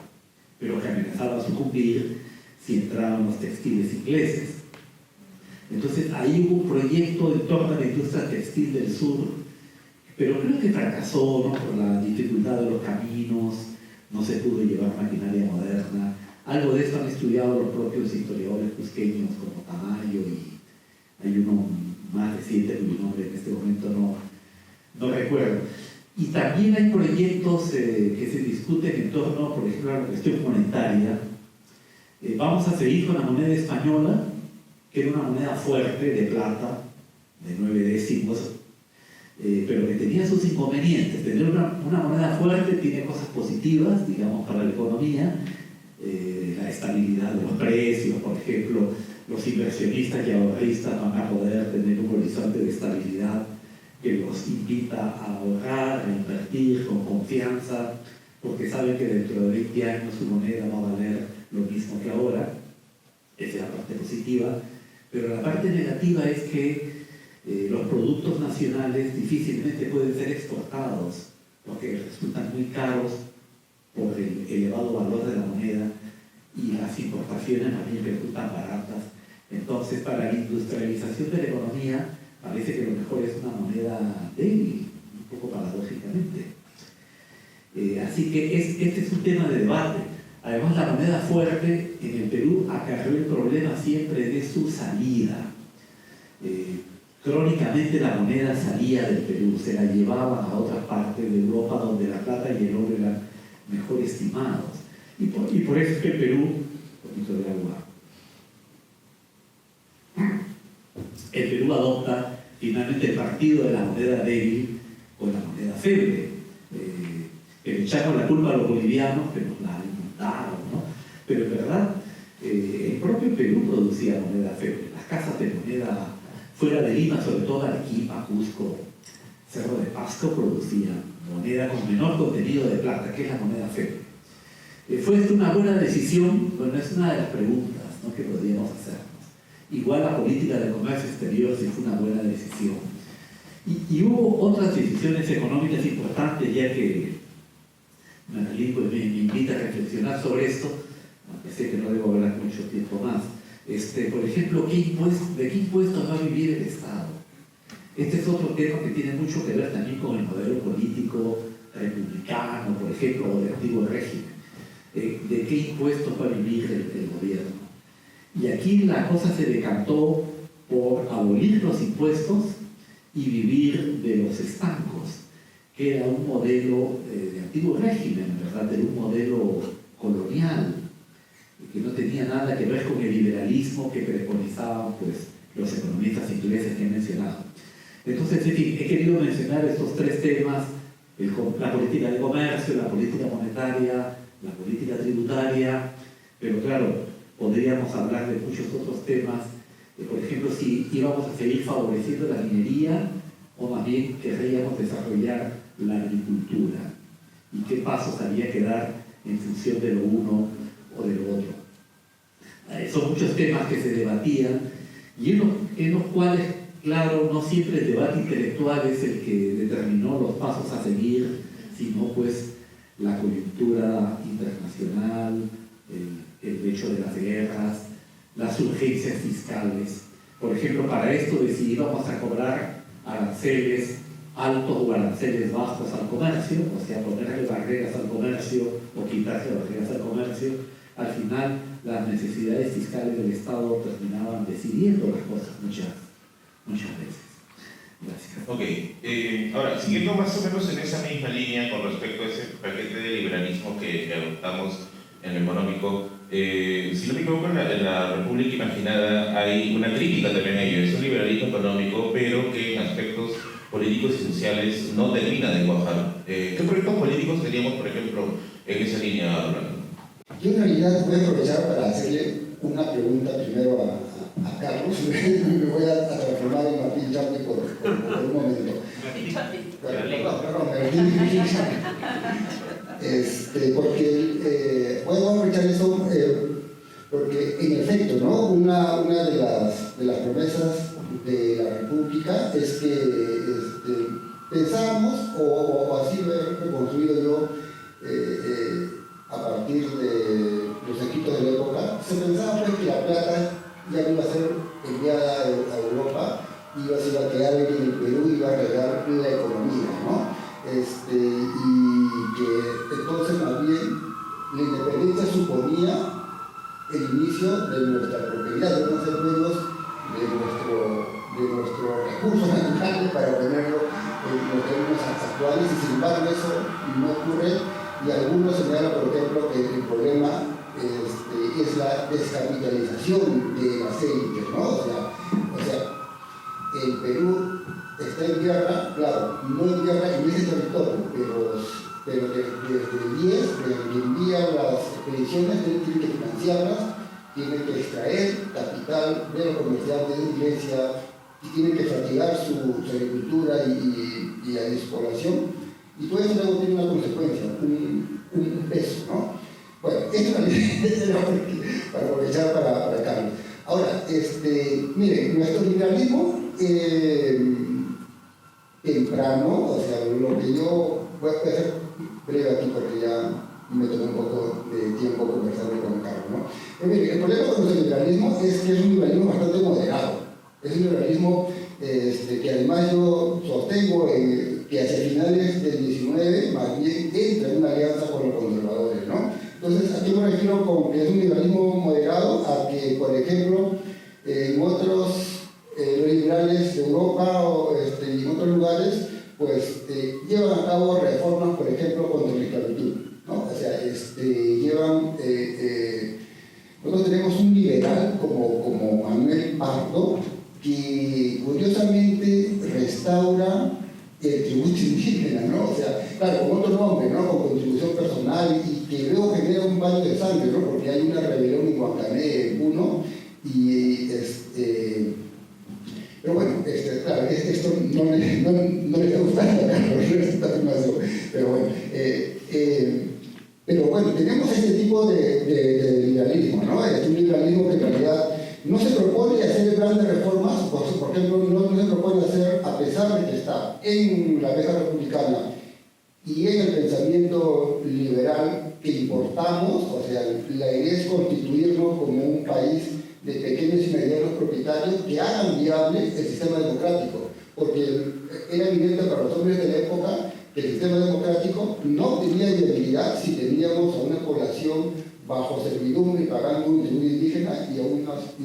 [SPEAKER 5] pero que amenazaba a sucumbir si entraban los textiles ingleses. Entonces ahí hubo un proyecto en torno a la industria textil del sur, pero creo que fracasó, ¿no? Por la dificultad de los caminos, no se pudo llevar maquinaria moderna. Algo de esto han estudiado los propios historiadores cusqueños como Tamayo, y hay uno más reciente cuyo nombre en este momento no recuerdo. Y también hay proyectos que se discuten en torno, por ejemplo, a la cuestión monetaria. Vamos a seguir con la moneda española, que era una moneda fuerte de plata, de 9 décimos, pero que tenía sus inconvenientes. Tener una moneda fuerte tiene cosas positivas, digamos, para la economía, la estabilidad de los precios, por ejemplo, los inversionistas y ahorristas van a poder tener un horizonte de estabilidad que los invita a ahorrar, a invertir con confianza, porque saben que dentro de 20 años su moneda va a valer lo mismo que ahora. Esa es la parte positiva, pero la parte negativa es que los productos nacionales difícilmente pueden ser exportados, porque resultan muy caros por el elevado valor de la moneda, y las importaciones también resultan baratas. Entonces, para la industrialización de la economía, parece que lo mejor es una moneda débil, un poco paradójicamente. Así que este es un tema de debate. Además, la moneda fuerte en el Perú acarreó el problema siempre de su salida. Crónicamente la moneda salía del Perú, se la llevaban a otras partes de Europa donde la plata y el oro eran mejor estimados. Y por eso es que el Perú, un poquito de agua, el Perú adopta finalmente el partido de la moneda débil con la moneda feble. Le echaron la culpa a los bolivianos que nos la inventaron, ¿no? Pero en verdad, el propio Perú producía moneda feble. Las casas de moneda fuera de Lima, sobre todo Arequipa, Cusco, Cerro de Pasco, producían moneda con menor contenido de plata, que es la moneda feble. ¿Fue esto una buena decisión? Bueno, es una de las preguntas, ¿no?, que podríamos hacernos. Igual la política de comercio exterior sí fue una buena decisión. Y hubo otras decisiones económicas importantes, ya que Marilyn pues, me invita a reflexionar sobre esto, aunque sé que no debo hablar mucho tiempo más. Por ejemplo, ¿de qué impuestos va a vivir el Estado? Este es otro tema que tiene mucho que ver también con el modelo político republicano, por ejemplo, o del antiguo régimen. ¿De qué impuestos va a vivir el gobierno? Y aquí la cosa se decantó por abolir los impuestos y vivir de los estancos, que era un modelo de antiguo régimen, ¿verdad? Era un modelo colonial, que no tenía nada que ver con el liberalismo que preconizaban pues, los economistas ingleses que he mencionado. Entonces, en fin, he querido mencionar estos tres temas: la política de comercio, la política monetaria, la política tributaria, pero claro, podríamos hablar de muchos otros temas, por ejemplo, si íbamos a seguir favoreciendo la minería o más bien querríamos desarrollar la agricultura y qué pasos había que dar en función de lo uno o de lo otro. Son muchos temas que se debatían y en los cuales, claro, no siempre el debate intelectual es el que determinó los pasos a seguir, sino pues la coyuntura internacional, el hecho de las guerras, las urgencias fiscales. Por ejemplo, para esto de si íbamos a cobrar aranceles altos o aranceles bajos al comercio, o sea, ponerle barreras al comercio o quitarle barreras al comercio, al final las necesidades fiscales del Estado terminaban decidiendo las cosas muchas veces. Gracias.
[SPEAKER 2] Ok, ahora, siguiendo más o menos en esa misma línea con respecto a ese paquete de liberalismo que adoptamos en lo económico. Si no me equivoco, en la República Imaginada hay una crítica también a ello. Es un liberalismo económico, pero que en aspectos políticos y sociales no termina de cuajar. ¿Qué proyectos políticos teníamos, por ejemplo, en esa línea, Orlando?
[SPEAKER 4] Yo en realidad voy a aprovechar para hacerle una pregunta primero a Carlos. Me voy a transformar en Martín Charlie por un momento. Perdón, porque voy a aprovechar eso porque en efecto, ¿no? Una de las promesas de la República es que pensamos, o así lo he reconstruido yo a partir de los escritos de la época, se pensaba pues que la plata ya no iba a ser enviada a Europa, se iba a quedar en el Perú y iba a arreglar la economía, ¿no? Y que entonces más bien la independencia suponía el inicio de nuestra propiedad, de no ser dueños de nuestros recursos naturales para obtenerlo en los términos actuales, y sin embargo eso no ocurre, y algunos señalan, por ejemplo, que el problema es la descapitalización de las élites, ¿no? O sea, el Perú está en guerra, claro, no en guerra en ese territorio, pero desde el 10, desde que envían las expediciones, tienen que financiarlas, tienen que extraer capital de los comerciantes de iglesia, y tienen que fatigar su agricultura y la despoblación, y todo eso luego tiene una consecuencia, un peso, ¿no? Bueno, eso era para aprovechar para Carlos. Ahora, miren, nuestro liberalismo temprano, o sea, lo que yo voy a hacer breve aquí porque ya me tomó un poco de tiempo conversando con Carlos, ¿no? Miren, el problema con nuestro liberalismo es que es un liberalismo bastante moderado, es un liberalismo que además yo sostengo que hacia finales del 19 más bien entra en una alianza con los conservadores, ¿no? Entonces, ¿a qué me refiero con que es un liberalismo moderado? A que, por ejemplo, en otros los liberales de Europa y en otros lugares, pues llevan a cabo reformas, por ejemplo, contra la esclavitud, ¿no? O sea, nosotros tenemos un liberal como Manuel Pardo, que curiosamente restaura el tributo indígena, ¿no? O sea, claro, con otro nombre, ¿no? Con contribución personal, y que luego genera un baño de sangre, ¿no? Porque hay una rebelión en Guancané, en Puno, y pero bueno, claro, esto no le está gustando a Carlos, esta afirmación, pero bueno, tenemos este tipo de liberalismo, ¿no? Es un liberalismo que en realidad no se propone hacer grandes reformas, por ejemplo, no se propone hacer, a pesar de que está en la mesa republicana y en el pensamiento liberal que importamos, o sea, la idea es constituirnos como un país de pequeños y medianos propietarios que hagan viable el sistema democrático, porque era evidente para los hombres de la época que el sistema democrático no tenía viabilidad si teníamos a una población bajo servidumbre y pagando un tributo indígena y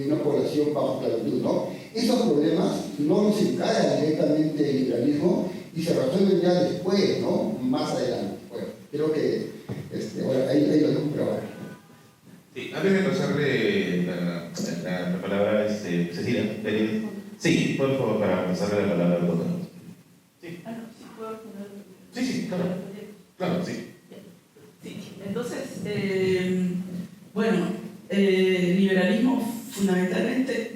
[SPEAKER 4] una población bajo esclavitud, ¿no? Esos problemas no los encara directamente el liberalismo y se resuelven ya después, ¿no? Más adelante. Bueno, creo que ahora, ahí lo dejo probar.
[SPEAKER 2] Sí, antes de pasarle la palabra a Cecilia, sí, por favor, para pasarle la palabra al doctor. Sí.
[SPEAKER 3] ¿Sí puedo poner?
[SPEAKER 2] Sí, claro. Claro, sí.
[SPEAKER 3] Sí, entonces, bueno, liberalismo fundamentalmente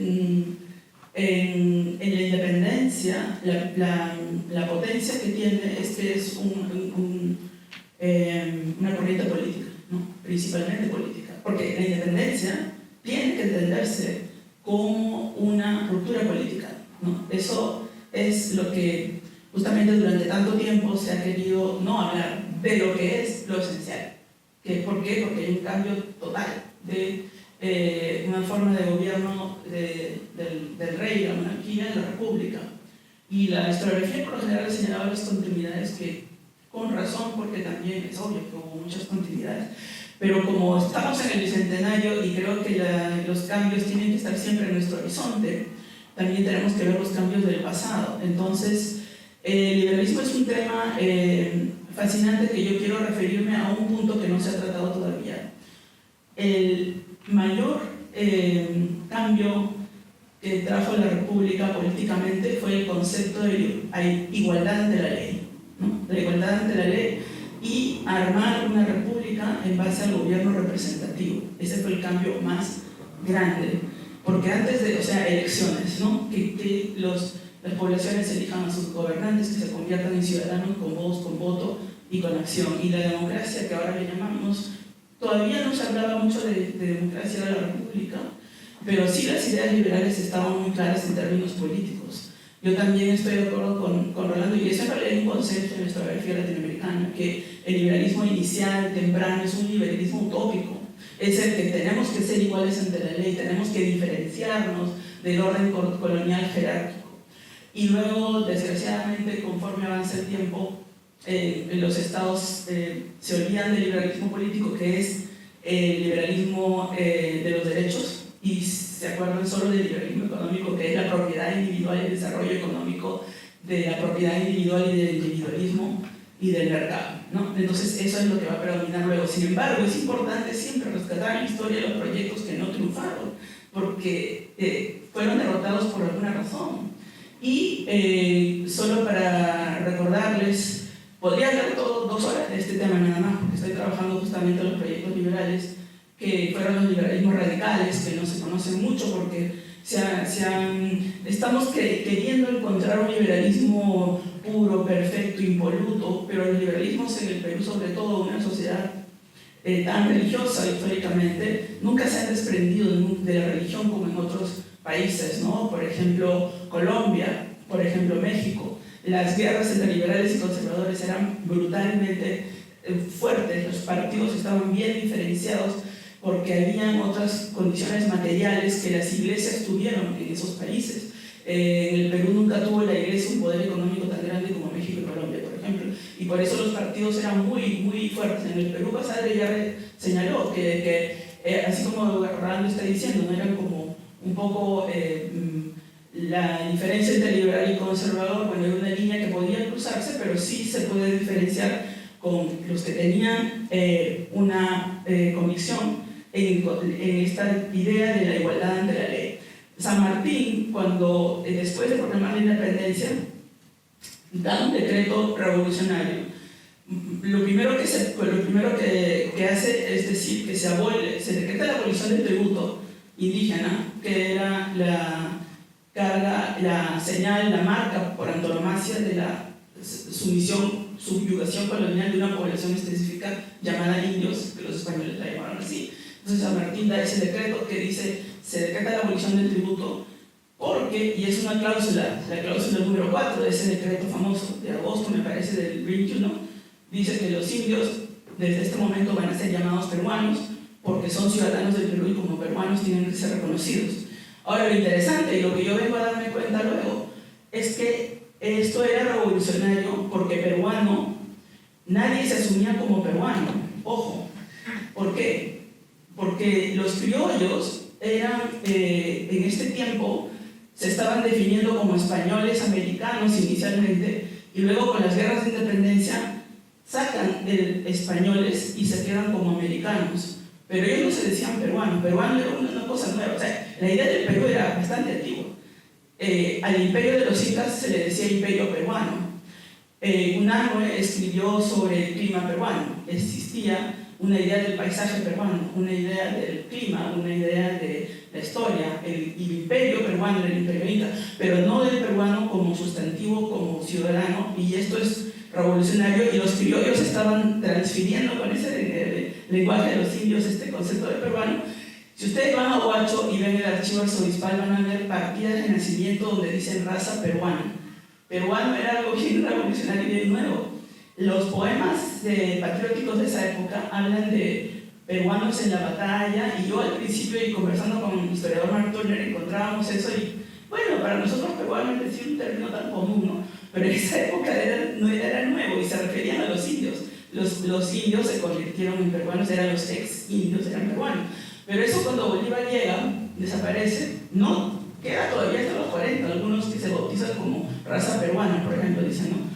[SPEAKER 3] en la independencia, la potencia que tiene es que es una corriente política, ¿no? Principalmente política, porque la independencia tiene que entenderse como una ruptura política, ¿no? Eso es lo que justamente durante tanto tiempo se ha querido no hablar de lo que es lo esencial. ¿Por qué? Porque hay un cambio total de una forma de gobierno del rey, la monarquía, de la república. Y la historiografía por lo general ha señalado las continuidades que, con razón, porque también es obvio que hubo muchas continuidades, pero como estamos en el bicentenario y creo que los cambios tienen que estar siempre en nuestro horizonte, también tenemos que ver los cambios del pasado. Entonces, el liberalismo es un tema fascinante que yo quiero referirme a un punto que no se ha tratado todavía. el mayor cambio que trajo la República políticamente fue el concepto de igualdad ante la ley, ¿no? La igualdad ante la ley y armar una república en base al gobierno representativo. Ese fue el cambio más grande, porque antes de, elecciones, ¿no? Que las poblaciones elijan a sus gobernantes, que se conviertan en ciudadanos con voz, con voto y con acción. Y la democracia, que ahora le llamamos, todavía no se hablaba mucho de democracia de la república, pero sí las ideas liberales estaban muy claras en términos políticos. Yo también estoy de acuerdo con Rolando, y eso en realidad es un concepto en la historiografía latinoamericana, que el liberalismo inicial, temprano, es un liberalismo utópico. Es el que tenemos que ser iguales ante la ley, tenemos que diferenciarnos del orden colonial jerárquico. Y luego, desgraciadamente, conforme avanza el tiempo, en los estados se olvidan del liberalismo político, que es el liberalismo de los derechos, y se acuerdan solo del liberalismo económico, que es la propiedad individual y el desarrollo económico de la propiedad individual y del individualismo y del mercado, ¿no? Entonces eso es lo que va a predominar luego. Sin embargo, es importante siempre rescatar en la historia los proyectos que no triunfaron, porque fueron derrotados por alguna razón. Y solo para recordarles, podría hablar 2 horas de este tema nada más, porque estoy trabajando justamente en los proyectos liberales, que fueron los liberalismos radicales, que no se conocen mucho porque estamos queriendo encontrar un liberalismo puro, perfecto, impoluto, pero los liberalismos en el Perú, sobre todo una sociedad tan religiosa históricamente, nunca se han desprendido de la religión como en otros países, ¿no? Por ejemplo, Colombia, por ejemplo, México. Las guerras entre liberales y conservadores eran brutalmente fuertes, los partidos estaban bien diferenciados, porque habían otras condiciones materiales que las iglesias tuvieron en esos países. En el Perú nunca tuvo la iglesia un poder económico tan grande como México y Colombia, por ejemplo, y por eso los partidos eran muy, muy fuertes. En el Perú, Basadre ya señaló que así como Rolando está diciendo, no eran como un poco la diferencia entre liberal y conservador. Bueno, hay una línea que podía cruzarse, pero sí se puede diferenciar con los que tenían una convicción en esta idea de la igualdad ante la ley. San Martín, cuando después de proclamar la independencia, da un decreto revolucionario. Lo primero que hace es decir que se decreta la abolición del tributo indígena, que era la señal, la marca por antonomasia de la subyugación colonial de una población específica llamada indios, que los españoles la llamaron así. Entonces San Martín da ese decreto que dice, se decreta la abolición del tributo porque, y es una cláusula, la cláusula número 4 de ese decreto famoso de agosto, me parece, del 21, dice que los indios desde este momento van a ser llamados peruanos porque son ciudadanos del Perú y como peruanos tienen que ser reconocidos. Ahora, lo interesante y lo que yo vengo a darme cuenta luego es que esto era revolucionario porque peruano, nadie se asumía como peruano. Ojo, ¿por qué? Porque los criollos eran, en este tiempo, se estaban definiendo como españoles americanos inicialmente, y luego con las guerras de independencia sacan de españoles y se quedan como americanos. Pero ellos no se decían peruanos, peruano era una cosa nueva. O sea, la idea del Perú era bastante antigua. Al imperio de los incas se le decía imperio peruano. Unanue escribió sobre el clima peruano. Existía una idea del paisaje peruano, una idea del clima, una idea de la historia. El imperio peruano era el imperio inca, pero no del peruano como sustantivo, como ciudadano, y esto es revolucionario, y los criollos estaban transfiriendo con ese lenguaje de los indios este concepto de peruano. Si ustedes van a Huacho y ven el archivo arzobispal, van a ver partidas de nacimiento donde dicen raza peruana. Peruano era algo bien revolucionario y bien nuevo. Los poemas patrióticos de esa época hablan de peruanos en la batalla, y yo al principio, y conversando con el historiador Mark Turner, encontrábamos eso, y bueno, para nosotros peruanos es decir un término tan común, ¿no? Pero en esa época no era nuevo y se referían a los indios. Los indios se convirtieron en peruanos, eran los ex-indios, eran peruanos. Pero eso cuando Bolívar llega, desaparece, no queda todavía hasta los 40, algunos que se bautizan como raza peruana, por ejemplo, dicen, ¿no?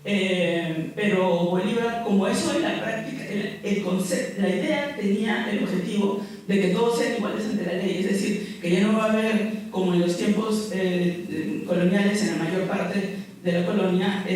[SPEAKER 3] Pero Bolívar, como eso en la práctica, el concepto, la idea tenía el objetivo de que todos sean iguales ante la ley, es decir, que ya no va a haber, como en los tiempos coloniales, en la mayor parte de la colonia,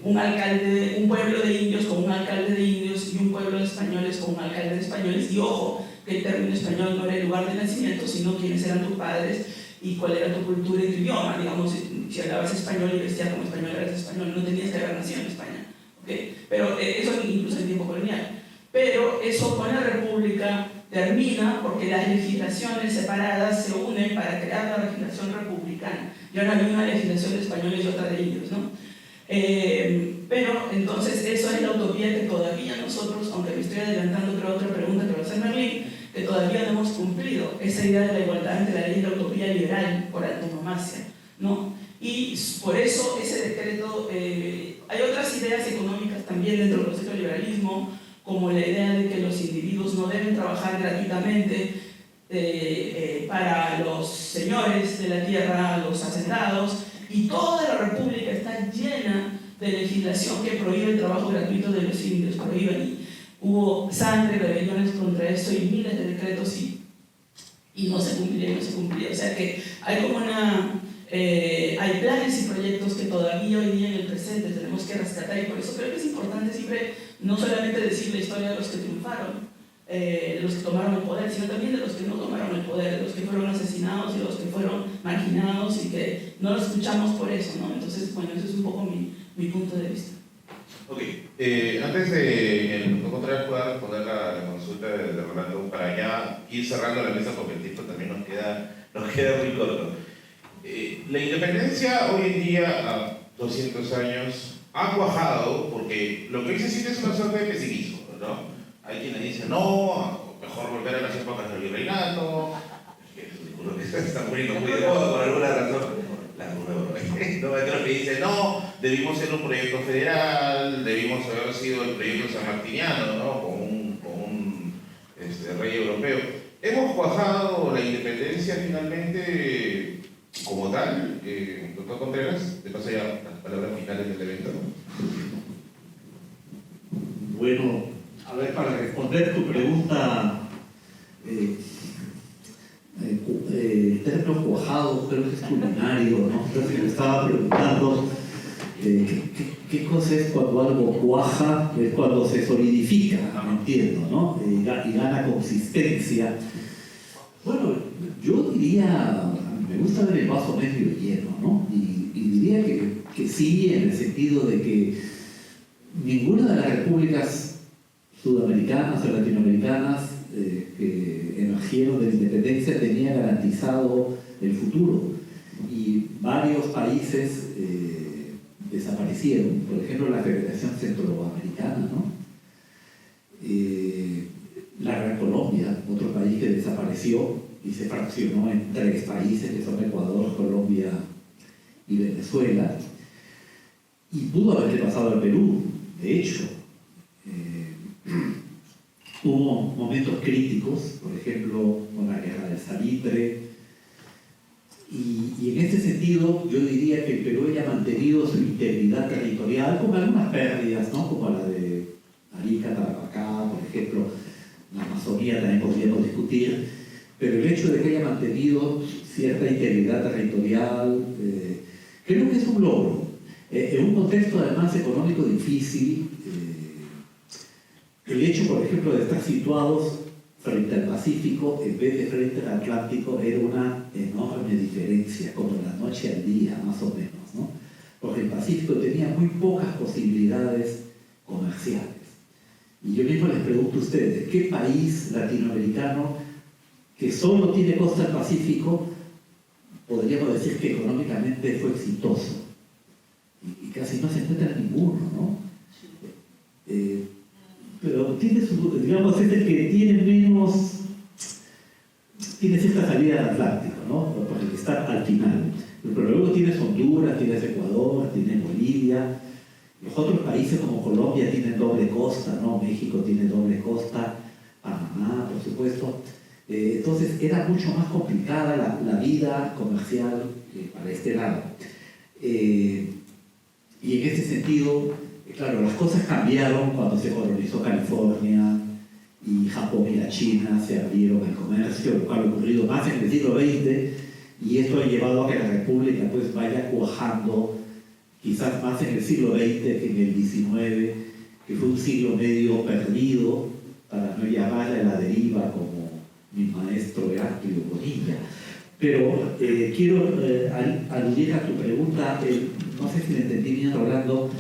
[SPEAKER 3] un pueblo de indios con un alcalde de indios y un pueblo de españoles con un alcalde de españoles. Y ojo, que el término español no era el lugar de nacimiento, sino quiénes eran tus padres y cuál era tu cultura y tu idioma. Digamos, si hablabas español y vestías como español, eras español, no tenías que haber nacido en España. ¿Okay? Pero eso incluso en tiempo colonial. Pero eso con la República termina porque las legislaciones separadas se unen para crear la legislación republicana. Ya no había una legislación de españoles y otra de indios, ¿no? Pero entonces eso es la utopía que todavía nosotros, aunque me estoy adelantando, creo otra pregunta que va a hacer Merlín, que todavía no hemos cumplido esa idea de la igualdad ante la ley, la utopía liberal por antonomasia, ¿no? Y por eso ese decreto, hay otras ideas económicas también dentro del proceso del liberalismo, como la idea de que los individuos no deben trabajar gratuitamente para los señores de la tierra, los hacendados, y toda la república está llena de legislación que prohíbe el trabajo gratuito de los indios, prohíben, y hubo sangre, rebeliones contra esto y miles de decretos y no se cumplía, o sea que hay como hay planes y proyectos que todavía hoy día en el presente tenemos que rescatar, y por eso creo que es importante siempre no solamente decir la historia de los que triunfaron, de los que tomaron el poder, sino también de los que no tomaron el poder, de los que fueron asesinados y de los que fueron marginados y que no los escuchamos por eso, ¿no? Entonces, bueno, eso es un poco mi punto de vista.
[SPEAKER 2] Ok, antes de que el doctor Contreras pueda responder la consulta de Rolando, para ya ir cerrando la mesa porque el tiempo también nos queda muy corto. La independencia hoy en día, a 200 años, ha cuajado porque lo que hoy se siente es una suerte de pesimismo, ¿no? Hay quienes dicen, no, mejor volver a las épocas del virreinato, que es un discurso que se está poniendo muy de moda por alguna razón. No, hay otros que dicen, no, debimos ser un proyecto federal, debimos haber sido el proyecto sanmartiniano, ¿no? Con un rey europeo. ¿Hemos cuajado la independencia finalmente como tal? Doctor Contreras, te paso ya las palabras finales del evento.
[SPEAKER 5] Bueno, a ver, para responder tu pregunta, el término cuajado creo que es culinario, ¿no? Entonces me estaba preguntando qué cosa es cuando algo cuaja, es cuando se solidifica, no entiendo, ¿no? Y gana consistencia. Bueno, yo diría, me gusta ver el vaso medio lleno, ¿no? Y diría que sí, en el sentido de que ninguna de las repúblicas sudamericanas o latinoamericanas que emergieron de la independencia tenía garantizado el futuro, y varios países desaparecieron, por ejemplo la Federación Centroamericana, ¿no? La Gran Colombia, otro país que desapareció y se fraccionó en 3 países que son Ecuador, Colombia y Venezuela, y pudo haberle pasado al Perú, de hecho. Hubo momentos críticos, por ejemplo, con la guerra del Salitre, y en ese sentido yo diría que el Perú haya mantenido su integridad territorial con algunas pérdidas, ¿no? Como la de Arica, Tarapacá, por ejemplo, la Amazonía también podríamos discutir, pero el hecho de que haya mantenido cierta integridad territorial creo que es un logro. En un contexto además económico difícil, el hecho, por ejemplo, de estar situados frente al Pacífico en vez de frente al Atlántico era una enorme diferencia, como la noche al día, más o menos, ¿no? Porque el Pacífico tenía muy pocas posibilidades comerciales. Y yo mismo les pregunto a ustedes, ¿qué país latinoamericano que solo tiene costa al Pacífico podríamos decir que económicamente fue exitoso? Y casi no se encuentra ninguno, ¿no? Pero tiene su, digamos, es el que tiene menos, tiene cierta salida al Atlántico, ¿no? Porque el que está al final. Pero luego tienes Honduras, tienes Ecuador, tienes Bolivia. Los otros países como Colombia tienen doble costa, ¿no? México tiene doble costa, Panamá, por supuesto. Entonces era mucho más complicada la vida comercial para este lado. Y en ese sentido, claro, las cosas cambiaron cuando se colonizó California y Japón y la China se abrieron al comercio, lo cual ha ocurrido más en el siglo XX, y esto ha llevado a que la República pues vaya cuajando quizás más en el siglo XX que en el XIX, que fue un siglo medio perdido, para no llamarle a la deriva como mi maestro Heraclio Bonilla. Pero quiero aludir a tu pregunta, no sé si me entendí bien, Rolando.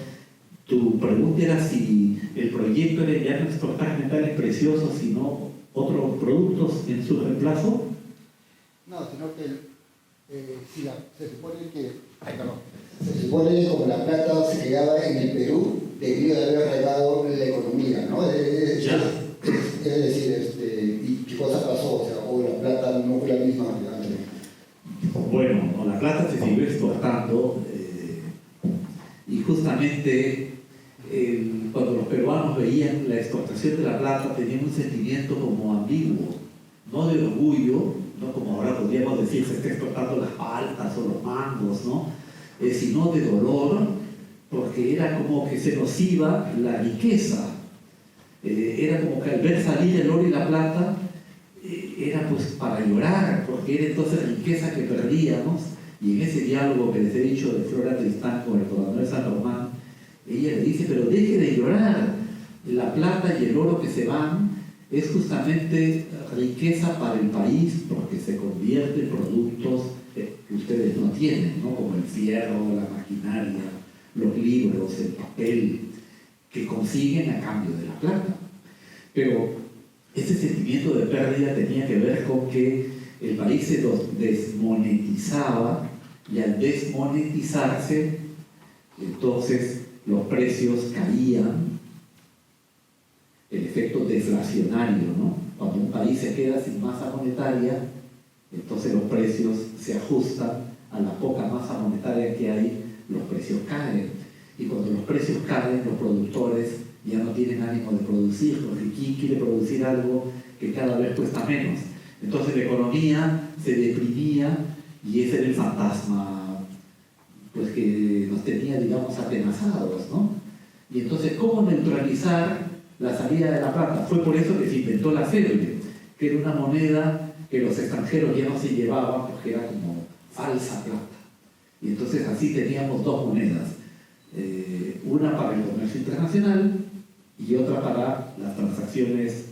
[SPEAKER 5] Tu pregunta era si el proyecto era ya no exportar metales preciosos, sino otros productos en su reemplazo.
[SPEAKER 4] No, sino que se supone que, se supone que como la plata se quedaba en el Perú, debido de haber regado la economía, ¿no? Es decir, ¿y qué cosa pasó? O sea, o la plata no fue la misma que antes.
[SPEAKER 5] Bueno, con la plata se siguió exportando y justamente cuando los peruanos veían la exportación de la plata tenían un sentimiento como ambiguo, no de orgullo, no como ahora podríamos decir se está exportando las paltas o los mangos, ¿no? Sino de dolor, porque era como que se nos iba la riqueza. Era como que al ver salir el oro y la plata era pues para llorar, porque era entonces riqueza que perdíamos. Y en ese diálogo que les he dicho de Flora Tristán con el gobernador de San Román, ella le dice, pero deje de llorar, la plata y el oro que se van es justamente riqueza para el país, porque se convierte en productos que ustedes no tienen, ¿no? Como el fierro, la maquinaria, los libros, el papel, que consiguen a cambio de la plata. Pero ese sentimiento de pérdida tenía que ver con que el país se desmonetizaba, y al desmonetizarse, entonces los precios caían, el efecto deflacionario, ¿no? Cuando un país se queda sin masa monetaria, entonces los precios se ajustan a la poca masa monetaria que hay, los precios caen. Y cuando los precios caen, los productores ya no tienen ánimo de producir, porque ¿quién quiere producir algo que cada vez cuesta menos? Entonces la economía se deprimía y ese era el fantasma pues, que nos tenía, digamos, atenazados, ¿no? Y entonces, ¿cómo neutralizar la salida de la plata? Fue por eso que se inventó la cédula, que era una moneda que los extranjeros ya no se llevaban porque era como falsa plata. Y entonces así teníamos dos monedas, una para el comercio internacional y otra para las transacciones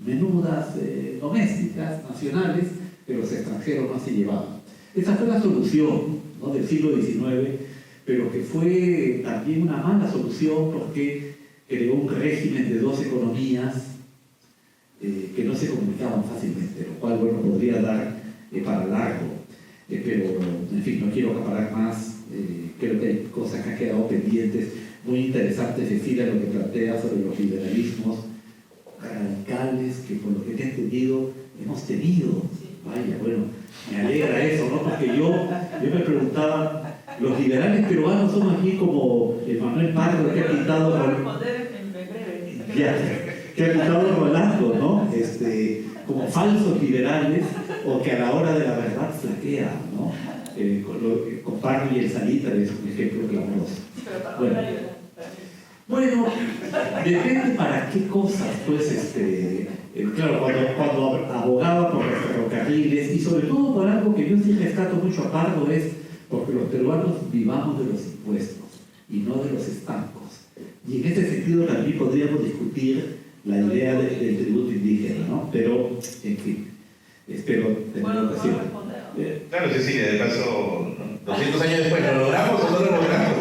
[SPEAKER 5] menudas, domésticas, nacionales, que los extranjeros no se llevaban. Esa fue la solución, ¿no? Del siglo XIX, pero que fue también una mala solución porque creó un régimen de dos economías que no se comunicaban fácilmente, lo cual, bueno, podría dar para largo. Pero, en fin, no quiero acaparar más, creo que hay cosas que han quedado pendientes, muy interesantes, Cecilia, lo que plantea sobre los liberalismos radicales que, por lo que he entendido, hemos tenido. Vaya, bueno, me alegra eso, ¿no? Porque yo me preguntaba, los liberales peruanos son aquí como Manuel Pardo, que ha pintado Rolando, ¿no? Como falsos liberales, o que a la hora de la verdad flaquean, ¿no? Con Pardo y el Salitre es un ejemplo clamoroso. Bueno, depende para qué cosas, pues, claro, cuando abogaba por los ferrocarriles, y sobre todo por algo que yo sí rescato mucho a Pardo, es porque los peruanos vivamos de los impuestos y no de los estancos. Y en ese sentido también podríamos discutir la idea del tributo indígena, ¿no? Pero, en fin, espero tener ocasión.
[SPEAKER 2] Claro, Cecilia, de paso, 200 años después, ¿lo logramos o no lo logramos?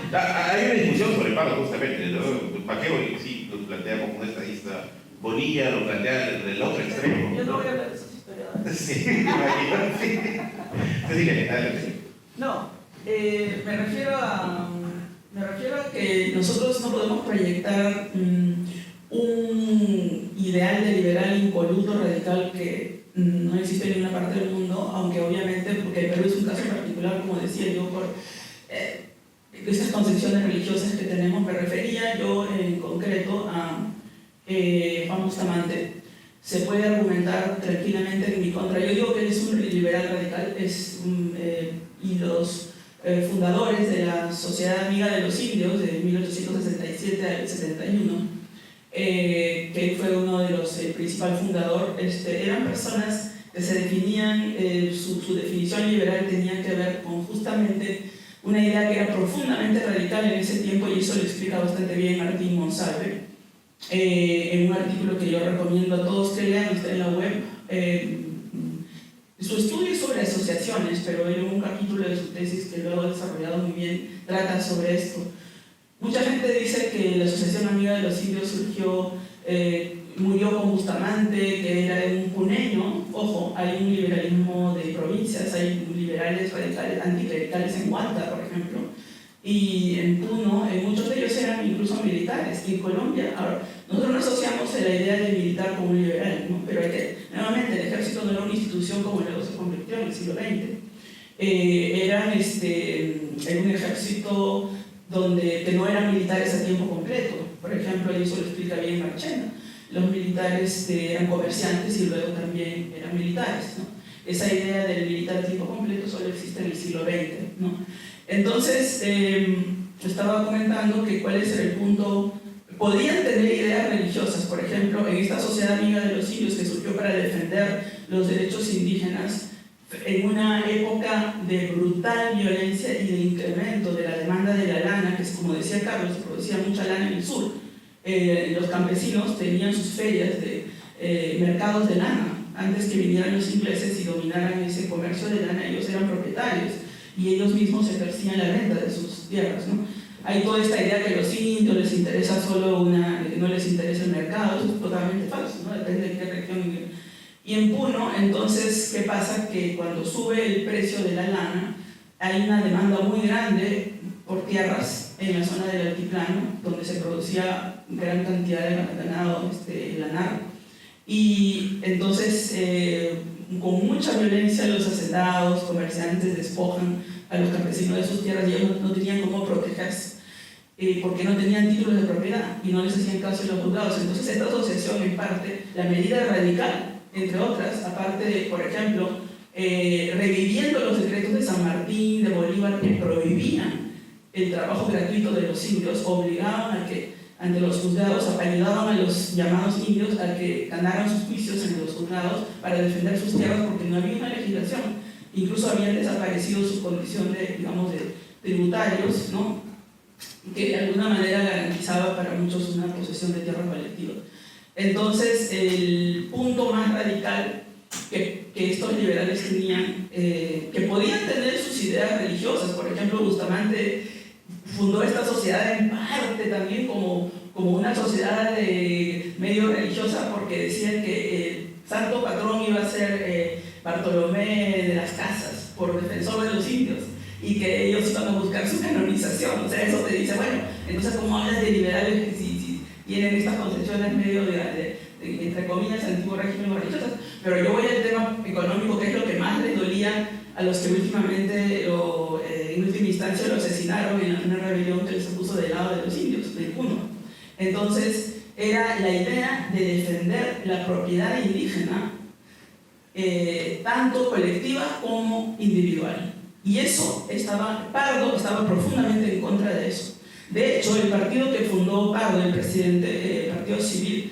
[SPEAKER 2] Hay una discusión sobre Pardo, justamente, ¿no? Paqueo sí lo plantea como un estadista, Bonilla lo plantea del otro extremo.
[SPEAKER 6] Yo no voy a hablar de esas historias.
[SPEAKER 2] Sí, imagínate. Cecilia, adelante.
[SPEAKER 6] No, me refiero a que nosotros no podemos proyectar un ideal de liberal impoluto radical que no existe en ninguna parte del mundo, aunque obviamente, porque el Perú es un caso particular, como decía yo, por estas concepciones religiosas que tenemos. Me refería yo en concreto a Juan Bustamante. Se puede argumentar tranquilamente en mi contra. Yo digo que él es un liberal radical, y los fundadores de la Sociedad Amiga del personas que se definían, su definición liberal tenía que ver con justamente una idea que era profundamente radical en ese tiempo, y eso lo explica bastante bien Martín Monsalve en un artículo que yo recomiendo a todos que lean, está en la web. Su estudio es sobre asociaciones, pero en un capítulo de su tesis que luego ha desarrollado muy bien trata sobre esto. Mucha gente dice que la Asociación Amiga de los Indios surgió, murió con Bustamante, que era un puneño. Ojo, hay un liberalismo de provincias, hay liberales radicales, anticlericales en Huanta, por ejemplo, y en Puno, muchos de ellos eran incluso militares. Y en Colombia, ahora, nosotros no asociamos la idea de militar como un liberal, ¿no? Pero nuevamente, el ejército no era una institución como luego se convirtió en el siglo XX. Era un ejército que no eran militares a tiempo completo. Por ejemplo, y eso lo explica bien Marchena. Los militares eran comerciantes y luego también eran militares, ¿no? Esa idea del militar a tiempo completo solo existe en el siglo XX, ¿no? Entonces, estaba comentando que cuál es el punto. Podían tener ideas religiosas, por ejemplo, en esta Sociedad Amiga de los Indios que surgió para defender los derechos indígenas en una época de brutal violencia y de incremento de la demanda de la lana, que es, como decía Carlos, se producía mucha lana en el sur. Los campesinos tenían sus ferias de mercados de lana. Antes que vinieran los ingleses y dominaran ese comercio de lana, ellos eran propietarios y ellos mismos ejercían la venta de sus tierras, ¿no? Hay toda esta idea que a los indios les interesa solo que no les interesa el mercado. Eso es totalmente falso, ¿no? Depende de qué región. Y en Puno, entonces, ¿qué pasa? Que cuando sube el precio de la lana, hay una demanda muy grande por tierras en la zona del altiplano, donde se producía gran cantidad de ganado lanar. Y entonces, con mucha violencia, los hacendados, comerciantes despojan a los campesinos de sus tierras y ellos no tenían cómo protegerse, porque no tenían títulos de propiedad y no les hacían caso en los juzgados. Entonces, esta asociación, en parte, la medida radical, entre otras, aparte de, por ejemplo, reviviendo los decretos de San Martín, de Bolívar, que prohibían el trabajo gratuito de los indios, obligaban a que, ante los juzgados, ayudaban a los llamados indios a que ganaran sus juicios en los juzgados para defender sus tierras, porque no había una legislación. Incluso habían desaparecido su condición de tributarios, ¿no? Que de alguna manera garantizaba para muchos una posesión de tierra colectiva. Entonces, el punto más radical que estos liberales tenían, que podían tener sus ideas religiosas, por ejemplo, Bustamante fundó esta sociedad en parte también como una sociedad medio religiosa, porque decían que el santo patrón iba a ser Bartolomé de las Casas, por defensor de los indios, y que ellos iban a buscar su canonización. O sea, eso te dice, bueno, entonces ¿cómo hablas de liberales que si tienen estas concepciones medio de entre comillas, antiguo régimen religiosas? Pero yo voy al tema económico, que es lo que más les dolía a los que últimamente, en última instancia, lo asesinaron en una rebelión que se puso del lado de los indios, del Puno. Entonces, era la idea de defender la propiedad indígena, tanto colectiva como individual. Y eso Pardo estaba profundamente en contra de eso. De hecho, el partido que fundó Pardo, el presidente del Partido Civil,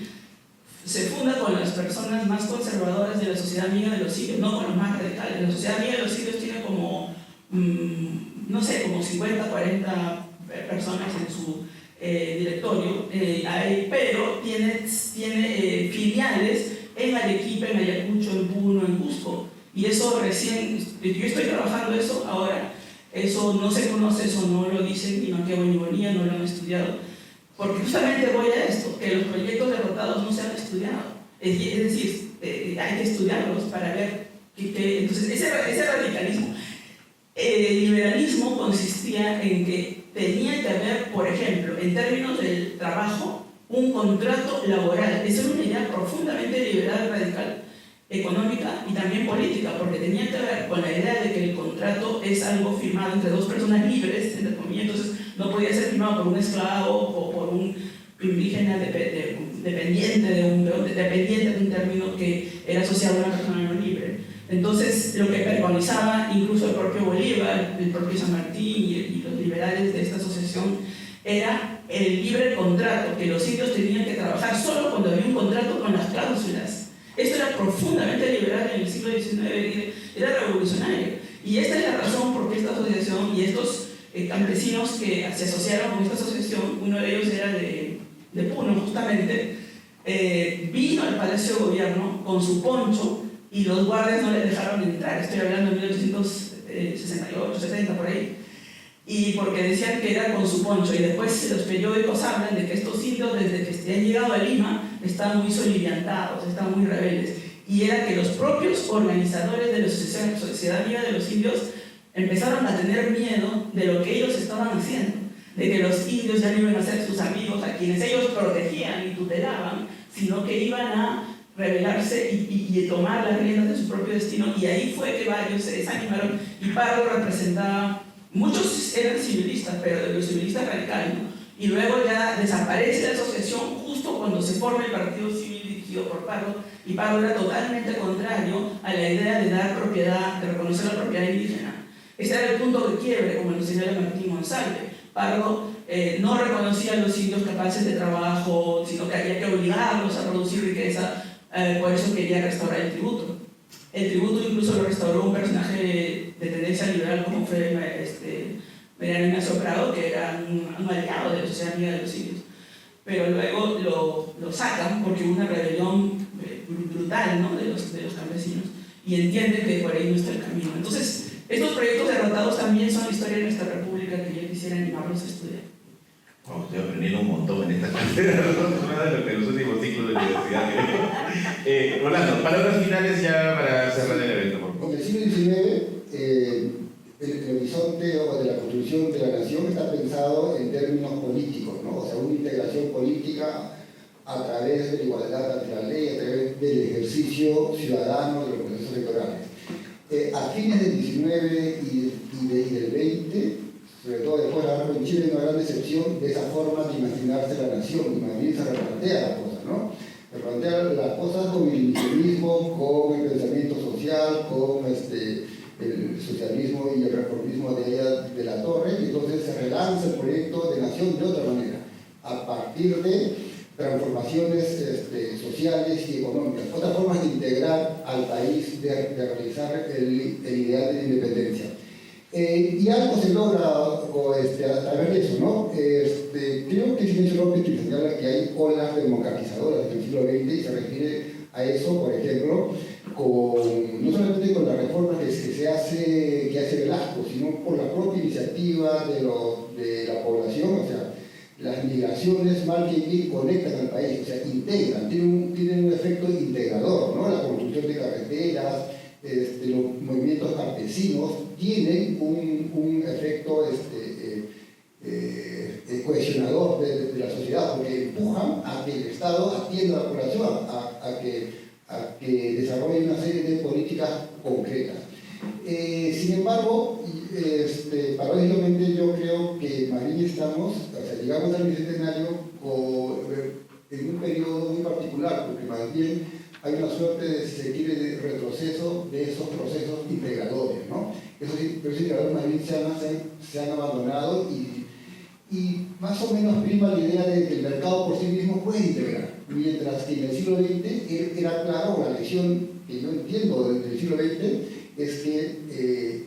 [SPEAKER 6] se funda con las personas más conservadoras de la Sociedad Amiga de los Indios, no con los más radicales. La Sociedad Amiga de los Indios tiene como, no sé, como 50, 40 personas en su directorio, pero tiene filiales en Arequipa, en Ayacucho, en Puno, en Cusco. Y eso recién, yo estoy trabajando eso ahora, eso no se conoce, eso no lo dicen, y no que bonía, no lo han estudiado. Porque justamente voy a esto, que los proyectos derrotados no se han estudiado. Es decir, hay que estudiarlos para ver entonces ese radicalismo. El liberalismo consistía en que tenía que haber, por ejemplo, en términos del trabajo, un contrato laboral. Eso es una idea profundamente liberal, radical, económica y también política, porque tenía que ver con la idea de que el contrato es algo firmado entre dos personas libres, entre comillas. Entonces no podía ser firmado por un esclavo o por un indígena dependiente de un término que era asociado a una persona no libre. Entonces, lo que preconizaba incluso el propio Bolívar, el propio San Martín y los liberales de esta asociación era el libre contrato, que los indios tenían que trabajar solo cuando había un contrato con las cláusulas. Esto era profundamente liberal en el siglo XIX, era revolucionario. Y esta es la razón por qué esta asociación y estos campesinos que se asociaron con esta asociación, uno de ellos era de Puno justamente, vino al Palacio de Gobierno con su poncho y los guardias no le dejaron entrar. Estoy hablando de 1868, 70 por ahí. Y porque decían que era con su poncho, y después los periódicos hablan de que estos indios desde que han llegado a Lima están muy soliviantados, están muy rebeldes, y era que los propios organizadores de la Sociedad Viva de los Indios empezaron a tener miedo de lo que ellos estaban haciendo, de que los indios ya no iban a ser sus amigos a quienes ellos protegían y tutelaban, sino que iban a rebelarse y tomar las riendas de su propio destino. Y ahí fue que varios se desanimaron, y Pardo representaba. Muchos eran civilistas, pero de los civilistas radicales, ¿no? Y luego ya desaparece la asociación justo cuando se forma el partido civil dirigido por Pardo, y Pardo era totalmente contrario a la idea de dar propiedad, de reconocer la propiedad indígena. Ese era el punto de quiebre, como lo señala Martín Monsalve. Pardo no reconocía a los indios capaces de trabajo, sino que había que obligarlos a producir riqueza, por eso quería restaurar el tributo. El tributo incluso lo restauró un personaje de tendencia liberal como fue Mariano Ignacio Prado, que era un aliado de la Sociedad Amiga de los Indios. Pero luego lo sacan porque hubo una rebelión brutal, ¿no?, de los campesinos, y entienden que por ahí no está el camino. Entonces, estos proyectos derrotados también son la historia de nuestra república que yo quisiera animarlos a estudiar.
[SPEAKER 2] Wow, estoy aprendiendo un montón en esta carrera, nada de lo que los últimos ciclos de universidad. Rolando, palabras finales ya para cerrar el evento, por favor.
[SPEAKER 4] En el siglo XIX, el horizonte de la construcción de la nación está pensado en términos políticos, ¿no? O sea, una integración política a través de la igualdad ante la ley, a través del ejercicio ciudadano de los procesos electorales. A fines del XIX y del XX, sobre todo después de la guerra en Chile, hay una gran decepción de esa forma de imaginarse la nación, y más bien se replantea las cosas, ¿no? Replantea las cosas con el individualismo, con el pensamiento social, con el socialismo y el reformismo de ella de la Torre, y entonces se relanza el proyecto de nación de otra manera, a partir de transformaciones sociales y económicas, otras formas de integrar al país, de realizar el ideal de la independencia. Y algo se logra a través de eso, ¿no? Creo que Silencio López señala que hay olas democratizadoras del siglo XX, y se refiere a eso, por ejemplo, no solamente con la reforma que hace Velasco, sino por la propia iniciativa de la población. O sea, las migraciones marcan y conectan al país, o sea, integran, tienen un efecto integrador, ¿no? La construcción de carreteras, los movimientos campesinos tienen un efecto cohesionador de la sociedad, porque empujan a que el Estado atienda a la población, a que desarrolle una serie de políticas concretas. Sin embargo, paradójicamente yo creo que más bien llegamos al bicentenario en un periodo muy particular, porque más bien hay una suerte de, si se quiere, de retroceso de esos procesos integradores, ¿no? Esos procesos integradores más bien se han abandonado, y más o menos prima la idea de que el mercado por sí mismo puede integrar, mientras que en el siglo XX era claro, la lección que yo entiendo del siglo XX es que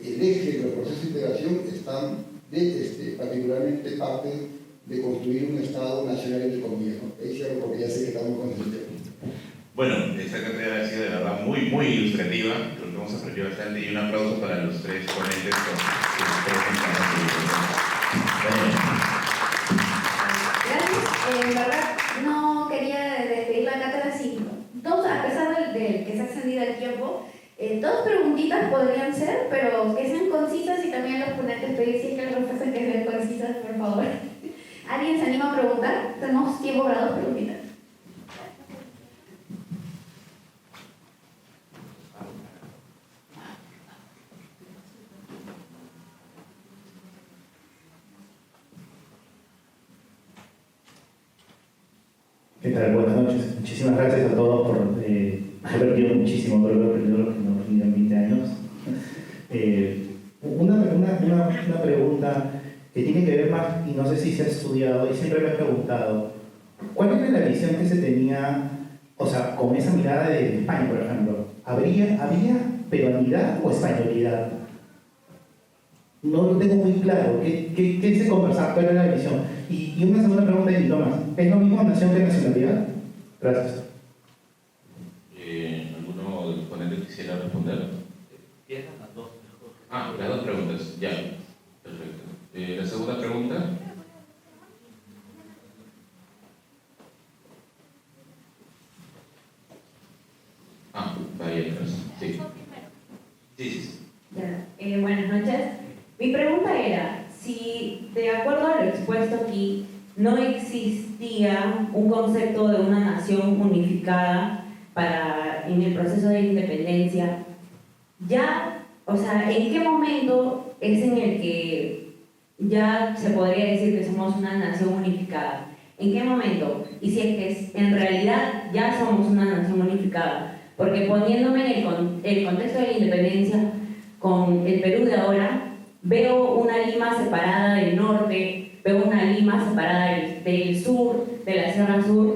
[SPEAKER 4] el eje de los procesos de integración están particularmente parte de construir un Estado nacional entre comillas, ¿no? Ahí cierro porque ya sé que estamos con el tema.
[SPEAKER 2] Bueno, esta cátedra ha sido de verdad muy, muy ilustrativa. Creo que hemos aprendido bastante, y un aplauso para los tres ponentes con sus presentaciones.
[SPEAKER 1] Gracias. En verdad, no quería despedir la cátedra sin todos, a pesar de que se ha extendido el tiempo, dos preguntitas podrían ser, pero que sean concisas, y también a los ponentes pedir si es que las respuestas que sean concisas, por favor. ¿Alguien se anima a preguntar? Tenemos tiempo para dos preguntitas.
[SPEAKER 7] ¿Qué tal? Buenas noches. Muchísimas gracias a todos por haber aprendido muchísimo, creo que he aprendido lo que nos aprendido en 20 años. Una pregunta que tiene que ver más, y no sé si se ha estudiado, y siempre me he preguntado, ¿cuál era la visión que se tenía, o sea, con esa mirada de España, por ejemplo, ¿habría peruanidad o españolidad? No lo tengo muy claro. ¿Qué se conversaba? ¿Cuál era la visión? Y una segunda pregunta de Tomás. ¿Es lo mismo nación que nacionalidad? Gracias.
[SPEAKER 2] ¿Alguno de los ponentes quisiera responder?
[SPEAKER 5] Las dos mejor.
[SPEAKER 2] Ah, las dos preguntas, ya. Perfecto. La segunda pregunta. Ah, está bien, sí. Sí.
[SPEAKER 8] Ya, buenas noches. Mi pregunta era, si de acuerdo a lo expuesto aquí, no existía un concepto de una nación unificada en el proceso de independencia, ya, o sea, ¿en qué momento es en el que ya se podría decir que somos una nación unificada? ¿En qué momento? Y si es que en realidad ya somos una nación unificada, porque poniéndome en el contexto de la independencia con el Perú de ahora, veo una Lima separada del norte, veo una Lima separada del sur, de la Sierra Sur,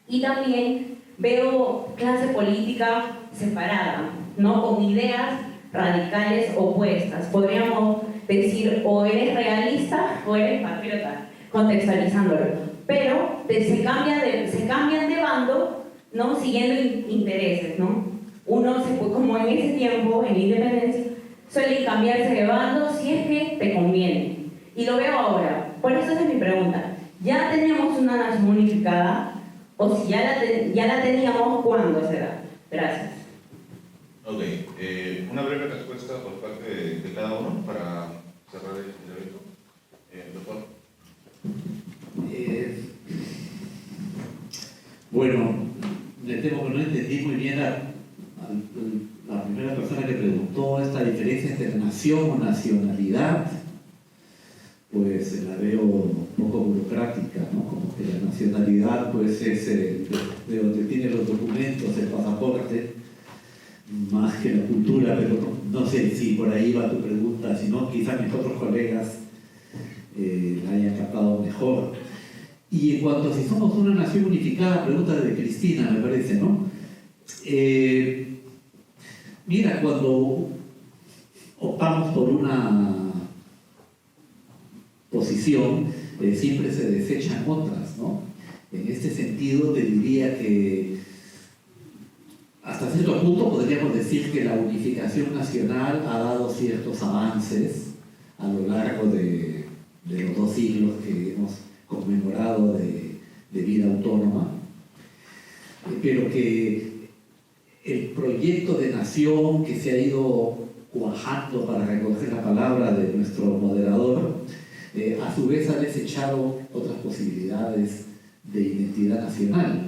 [SPEAKER 8] y también veo clase política separada, ¿no? Con ideas radicales opuestas. Podríamos decir, o eres realista o eres patriota, contextualizándolo. Pero se cambian de bando, ¿no? Siguiendo intereses, ¿no? Uno, como en ese tiempo, en la independencia, suele cambiarse de bando si es que te conviene. Y lo veo ahora. Por eso es mi pregunta. ¿Ya tenemos una nación unificada? O si ya la teníamos, ¿cuándo será? Gracias.
[SPEAKER 2] Ok, una breve respuesta por parte de cada uno para cerrar el evento. Doctor.
[SPEAKER 5] Bueno, le temo que no entendí muy bien la primera persona que preguntó esta diferencia entre nación o nacionalidad. Pues la veo un poco burocrática, ¿no? Como que la nacionalidad pues es de donde tiene los documentos, el pasaporte, más que la cultura, pero no sé si por ahí va tu pregunta, si no, quizás mis otros colegas la hayan captado mejor. Y en cuanto a si somos una nación unificada, pregunta de Cristina, me parece, ¿no? Mira, cuando optamos por una posición, siempre se desechan otras, ¿no? En este sentido, te diría que hasta cierto punto podríamos decir que la unificación nacional ha dado ciertos avances a lo largo de los 2 siglos que hemos conmemorado de vida autónoma, pero que el proyecto de nación que se ha ido cuajando, para recoger la palabra de nuestro moderador, a su vez ha desechado otras posibilidades de identidad nacional.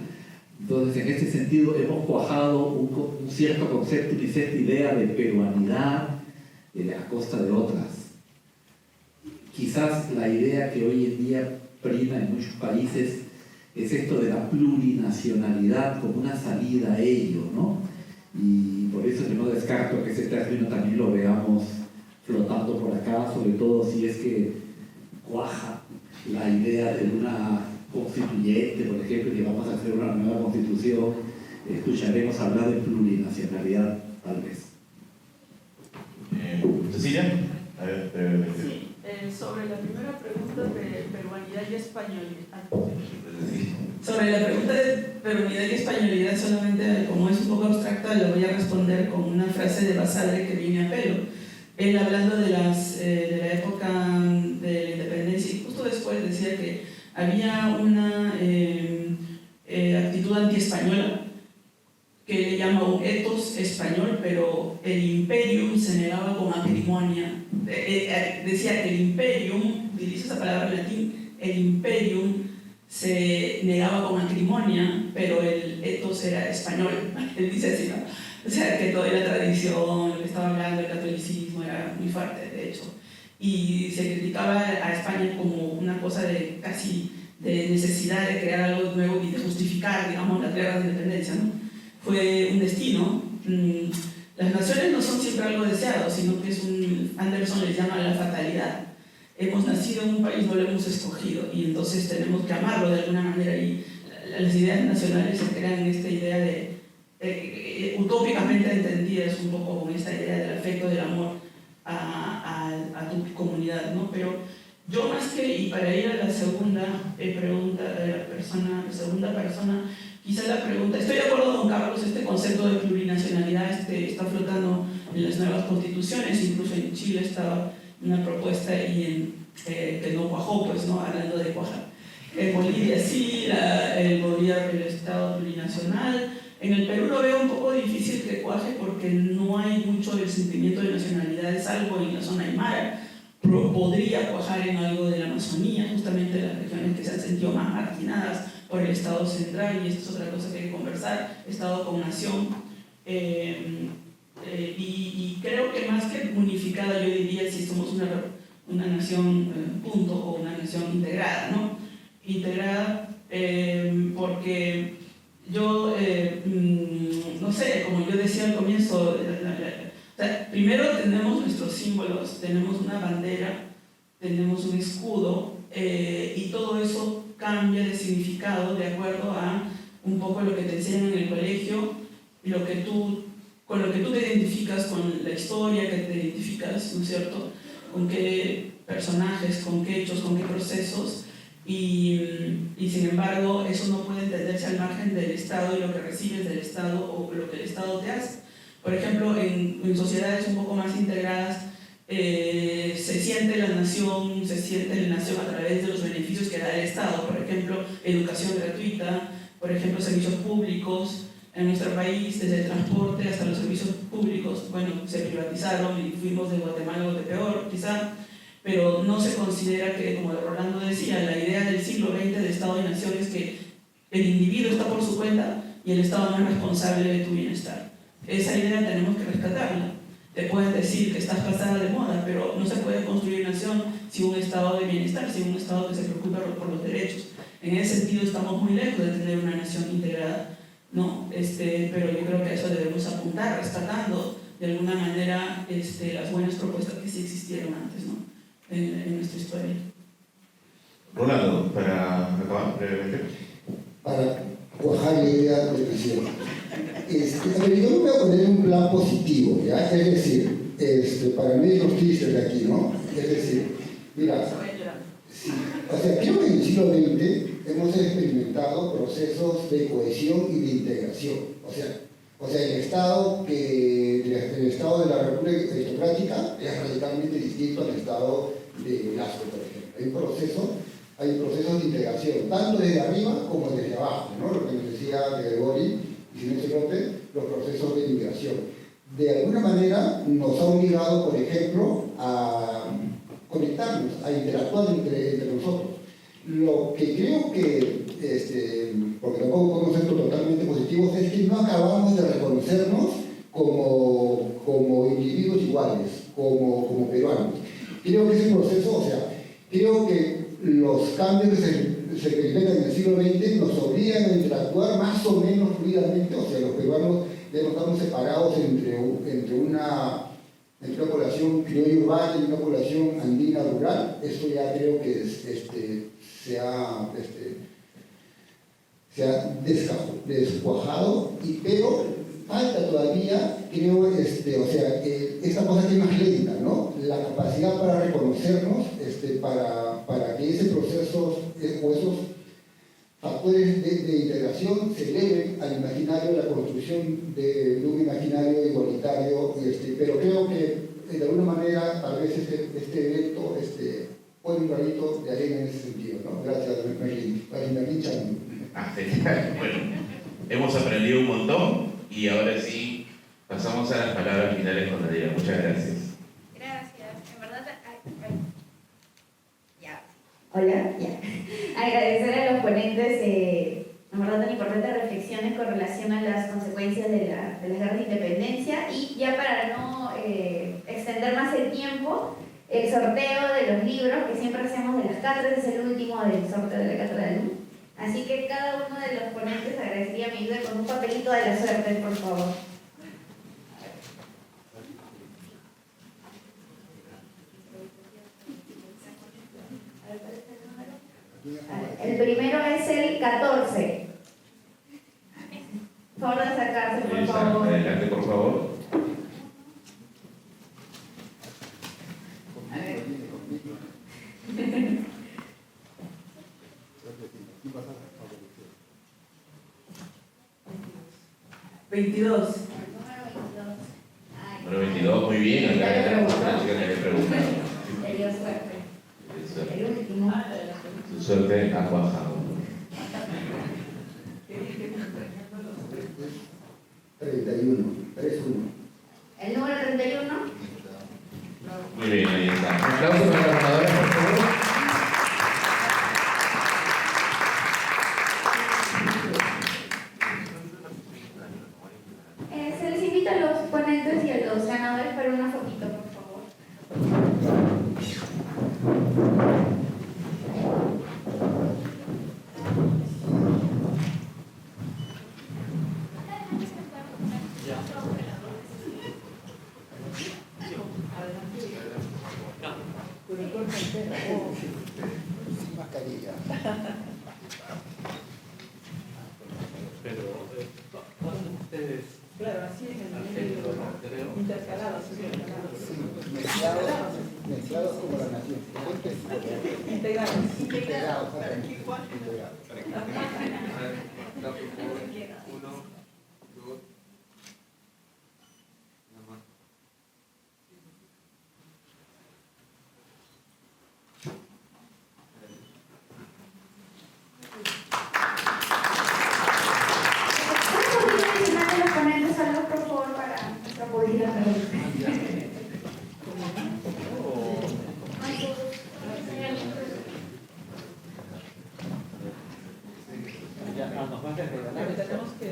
[SPEAKER 5] Entonces, en este sentido, hemos cuajado un cierto concepto, una cierta idea de peruanidad a costa de otras. Quizás la idea que hoy en día prima en muchos países es esto de la plurinacionalidad como una salida a ello, ¿no? Y por eso que no descarto que ese término también lo veamos flotando por acá, sobre todo si es que cuaja la idea de una constituyente, por ejemplo, que vamos a hacer una nueva constitución, escucharemos hablar de plurinacionalidad, tal vez.
[SPEAKER 2] Cecilia, a ver,
[SPEAKER 6] Sí, sobre la primera pregunta de peruanidad y españolidad. Sobre la pregunta de peruanidad y españolidad, solamente como es un poco abstracta, lo voy a responder con una frase de Basadre que viene a pelo. Él, hablando de la época de la independencia, y justo después decía que había una actitud anti-española que le llama un ethos español, pero el imperium se negaba con acrimonia. Decía que el imperium, utiliza esa palabra en latín, el imperium se negaba con acrimonia, pero el ethos era español. Él dice así, ¿no? O sea, que toda la tradición, lo que estaba hablando, el catolicismo era muy fuerte, de hecho. Y se criticaba a España como una cosa de casi de necesidad de crear algo nuevo y de justificar, digamos, las guerras de independencia, ¿no? Fue un destino. Las naciones no son siempre algo deseado, sino que es Anderson les llama la fatalidad. Hemos nacido en un país, no lo hemos escogido, y entonces tenemos que amarlo de alguna manera. Y las ideas nacionales se crean esta idea de, utópicamente entendidas un poco con esta idea del afecto, del amor a tu comunidad, ¿no? Pero yo más que, y para ir a la segunda pregunta de la segunda persona, quizá la pregunta, estoy de acuerdo con Carlos, este concepto de plurinacionalidad está flotando en las nuevas constituciones, incluso en Chile estaba una propuesta y que no cuajó, pues, ¿no? Hablando de cuajar. En Bolivia sí, el gobierno, el Estado plurinacional. En el Perú lo veo un poco difícil que cuaje porque no hay mucho del sentimiento de nacionalidad, es algo en la zona aymara. Podría cuajar en algo de la Amazonía, justamente las regiones que se han sentido más marginadas por el Estado central, y esto es otra cosa que hay que conversar, Estado con nación. Y creo que más que unificada, yo diría si somos una nación punto o una nación integrada, ¿no? Integrada porque yo, no sé, como yo decía al comienzo, o sea, primero tenemos nuestros símbolos, tenemos una bandera, tenemos un escudo, y todo eso cambia de significado de acuerdo a un poco lo que te enseñan en el colegio, con lo que tú te identificas, con la historia que te identificas, ¿no es cierto? Con qué personajes, con qué hechos, con qué procesos, y sin embargo eso no puede entenderse al margen del Estado y lo que recibes del Estado o lo que el Estado te hace. Por ejemplo, en sociedades un poco más integradas se siente la nación a través de los beneficios que da el Estado, por ejemplo, educación gratuita, por ejemplo, servicios públicos. En nuestro país, desde el transporte hasta los servicios públicos, bueno, se privatizaron y fuimos de Guatemala o de peor, quizá, pero no se considera que, como Rolando decía, la idea del siglo XX de Estado y Nación es que el individuo está por su cuenta y el Estado no es responsable de tu bienestar. Esa idea tenemos que rescatarla. Te pueden decir que estás pasada de moda, pero no se puede construir nación sin un Estado de bienestar, sin un Estado que se preocupe por los derechos. En ese sentido estamos muy lejos de tener una nación integrada, ¿no? Pero yo creo que a eso debemos apuntar, rescatando de alguna manera las buenas propuestas que sí existieron antes, ¿no? En nuestra historia.
[SPEAKER 2] Rolando, para acabar brevemente.
[SPEAKER 4] Para cuajar la idea de presión. Yo me voy a poner un plan positivo, ¿ya? Es decir, para mí los tristes de aquí, ¿no? Es decir, mira, o sea, creo que en el siglo XX hemos experimentado procesos de cohesión y de integración. O sea, el Estado de la República Aristocrática es radicalmente distinto al Estado de Velasco, por ejemplo. Hay procesos de integración, tanto desde arriba como desde abajo, ¿no? Lo que nos decía Gregori y Silencio López, los procesos de integración. De alguna manera nos ha obligado, por ejemplo, a conectarnos, a interactuar entre nosotros. Lo que creo que, porque tampoco podemos ser totalmente positivos, es que no acabamos de reconocernos como individuos iguales, como peruanos. Creo que ese proceso, creo que los cambios que se experimentan en el siglo XX nos obligan a interactuar más o menos fluidamente. O sea, los peruanos ya no estamos separados entre una población criolla urbana y una población andina rural. Eso ya creo que se ha descuajado, pero falta todavía, creo, esta cosa que es más lenta, ¿no? La capacidad para reconocernos, para que ese proceso o esos factores de integración se eleven al imaginario, la construcción de un imaginario igualitario, pero creo que de alguna manera tal vez este evento pone un granito de arena en ese sentido, ¿no? Gracias, Merlin.
[SPEAKER 2] Genial. Bueno, hemos aprendido un montón y ahora sí pasamos a las palabras finales con Nadira. Muchas gracias.
[SPEAKER 1] Gracias. En verdad, Hola, ya. Agradecer a los ponentes, en verdad, tan importantes reflexiones con relación a las consecuencias de las guerras de independencia. Y ya para no extender más el tiempo, el sorteo de los libros que siempre hacemos de las cátedras es el último del sorteo de la cátedra de luz. Así que cada uno de los ponentes agradecería mi ayuda con un papelito de la suerte, por favor. El primero es el 14.
[SPEAKER 6] 22.
[SPEAKER 2] Número 22, muy bien. Acá la chica que le pregunta.
[SPEAKER 1] Le dio suerte.
[SPEAKER 2] Suerte.
[SPEAKER 1] El último.
[SPEAKER 2] Su suerte ha cuajado.
[SPEAKER 4] 31, 31.
[SPEAKER 1] El número 31.
[SPEAKER 2] Muy bien, ahí está. Un aplauso para la ganadora, por favor.
[SPEAKER 1] Se les invita a los ponentes y a los ganadores para una fotito, por favor.
[SPEAKER 4] Sin mascarilla.
[SPEAKER 6] Claro, así es el intercalados,
[SPEAKER 4] Mezclados como la nación.
[SPEAKER 6] integrados.
[SPEAKER 4] Integrados.
[SPEAKER 1] Los ponentes, saludos por favor para nuestra poesía.
[SPEAKER 6] Tenemos que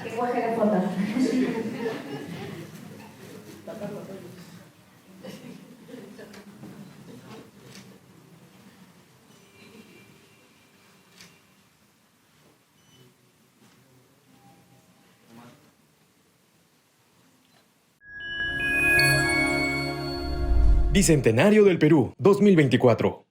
[SPEAKER 1] Que cuaje la foto.
[SPEAKER 9] Bicentenario del Perú 2024.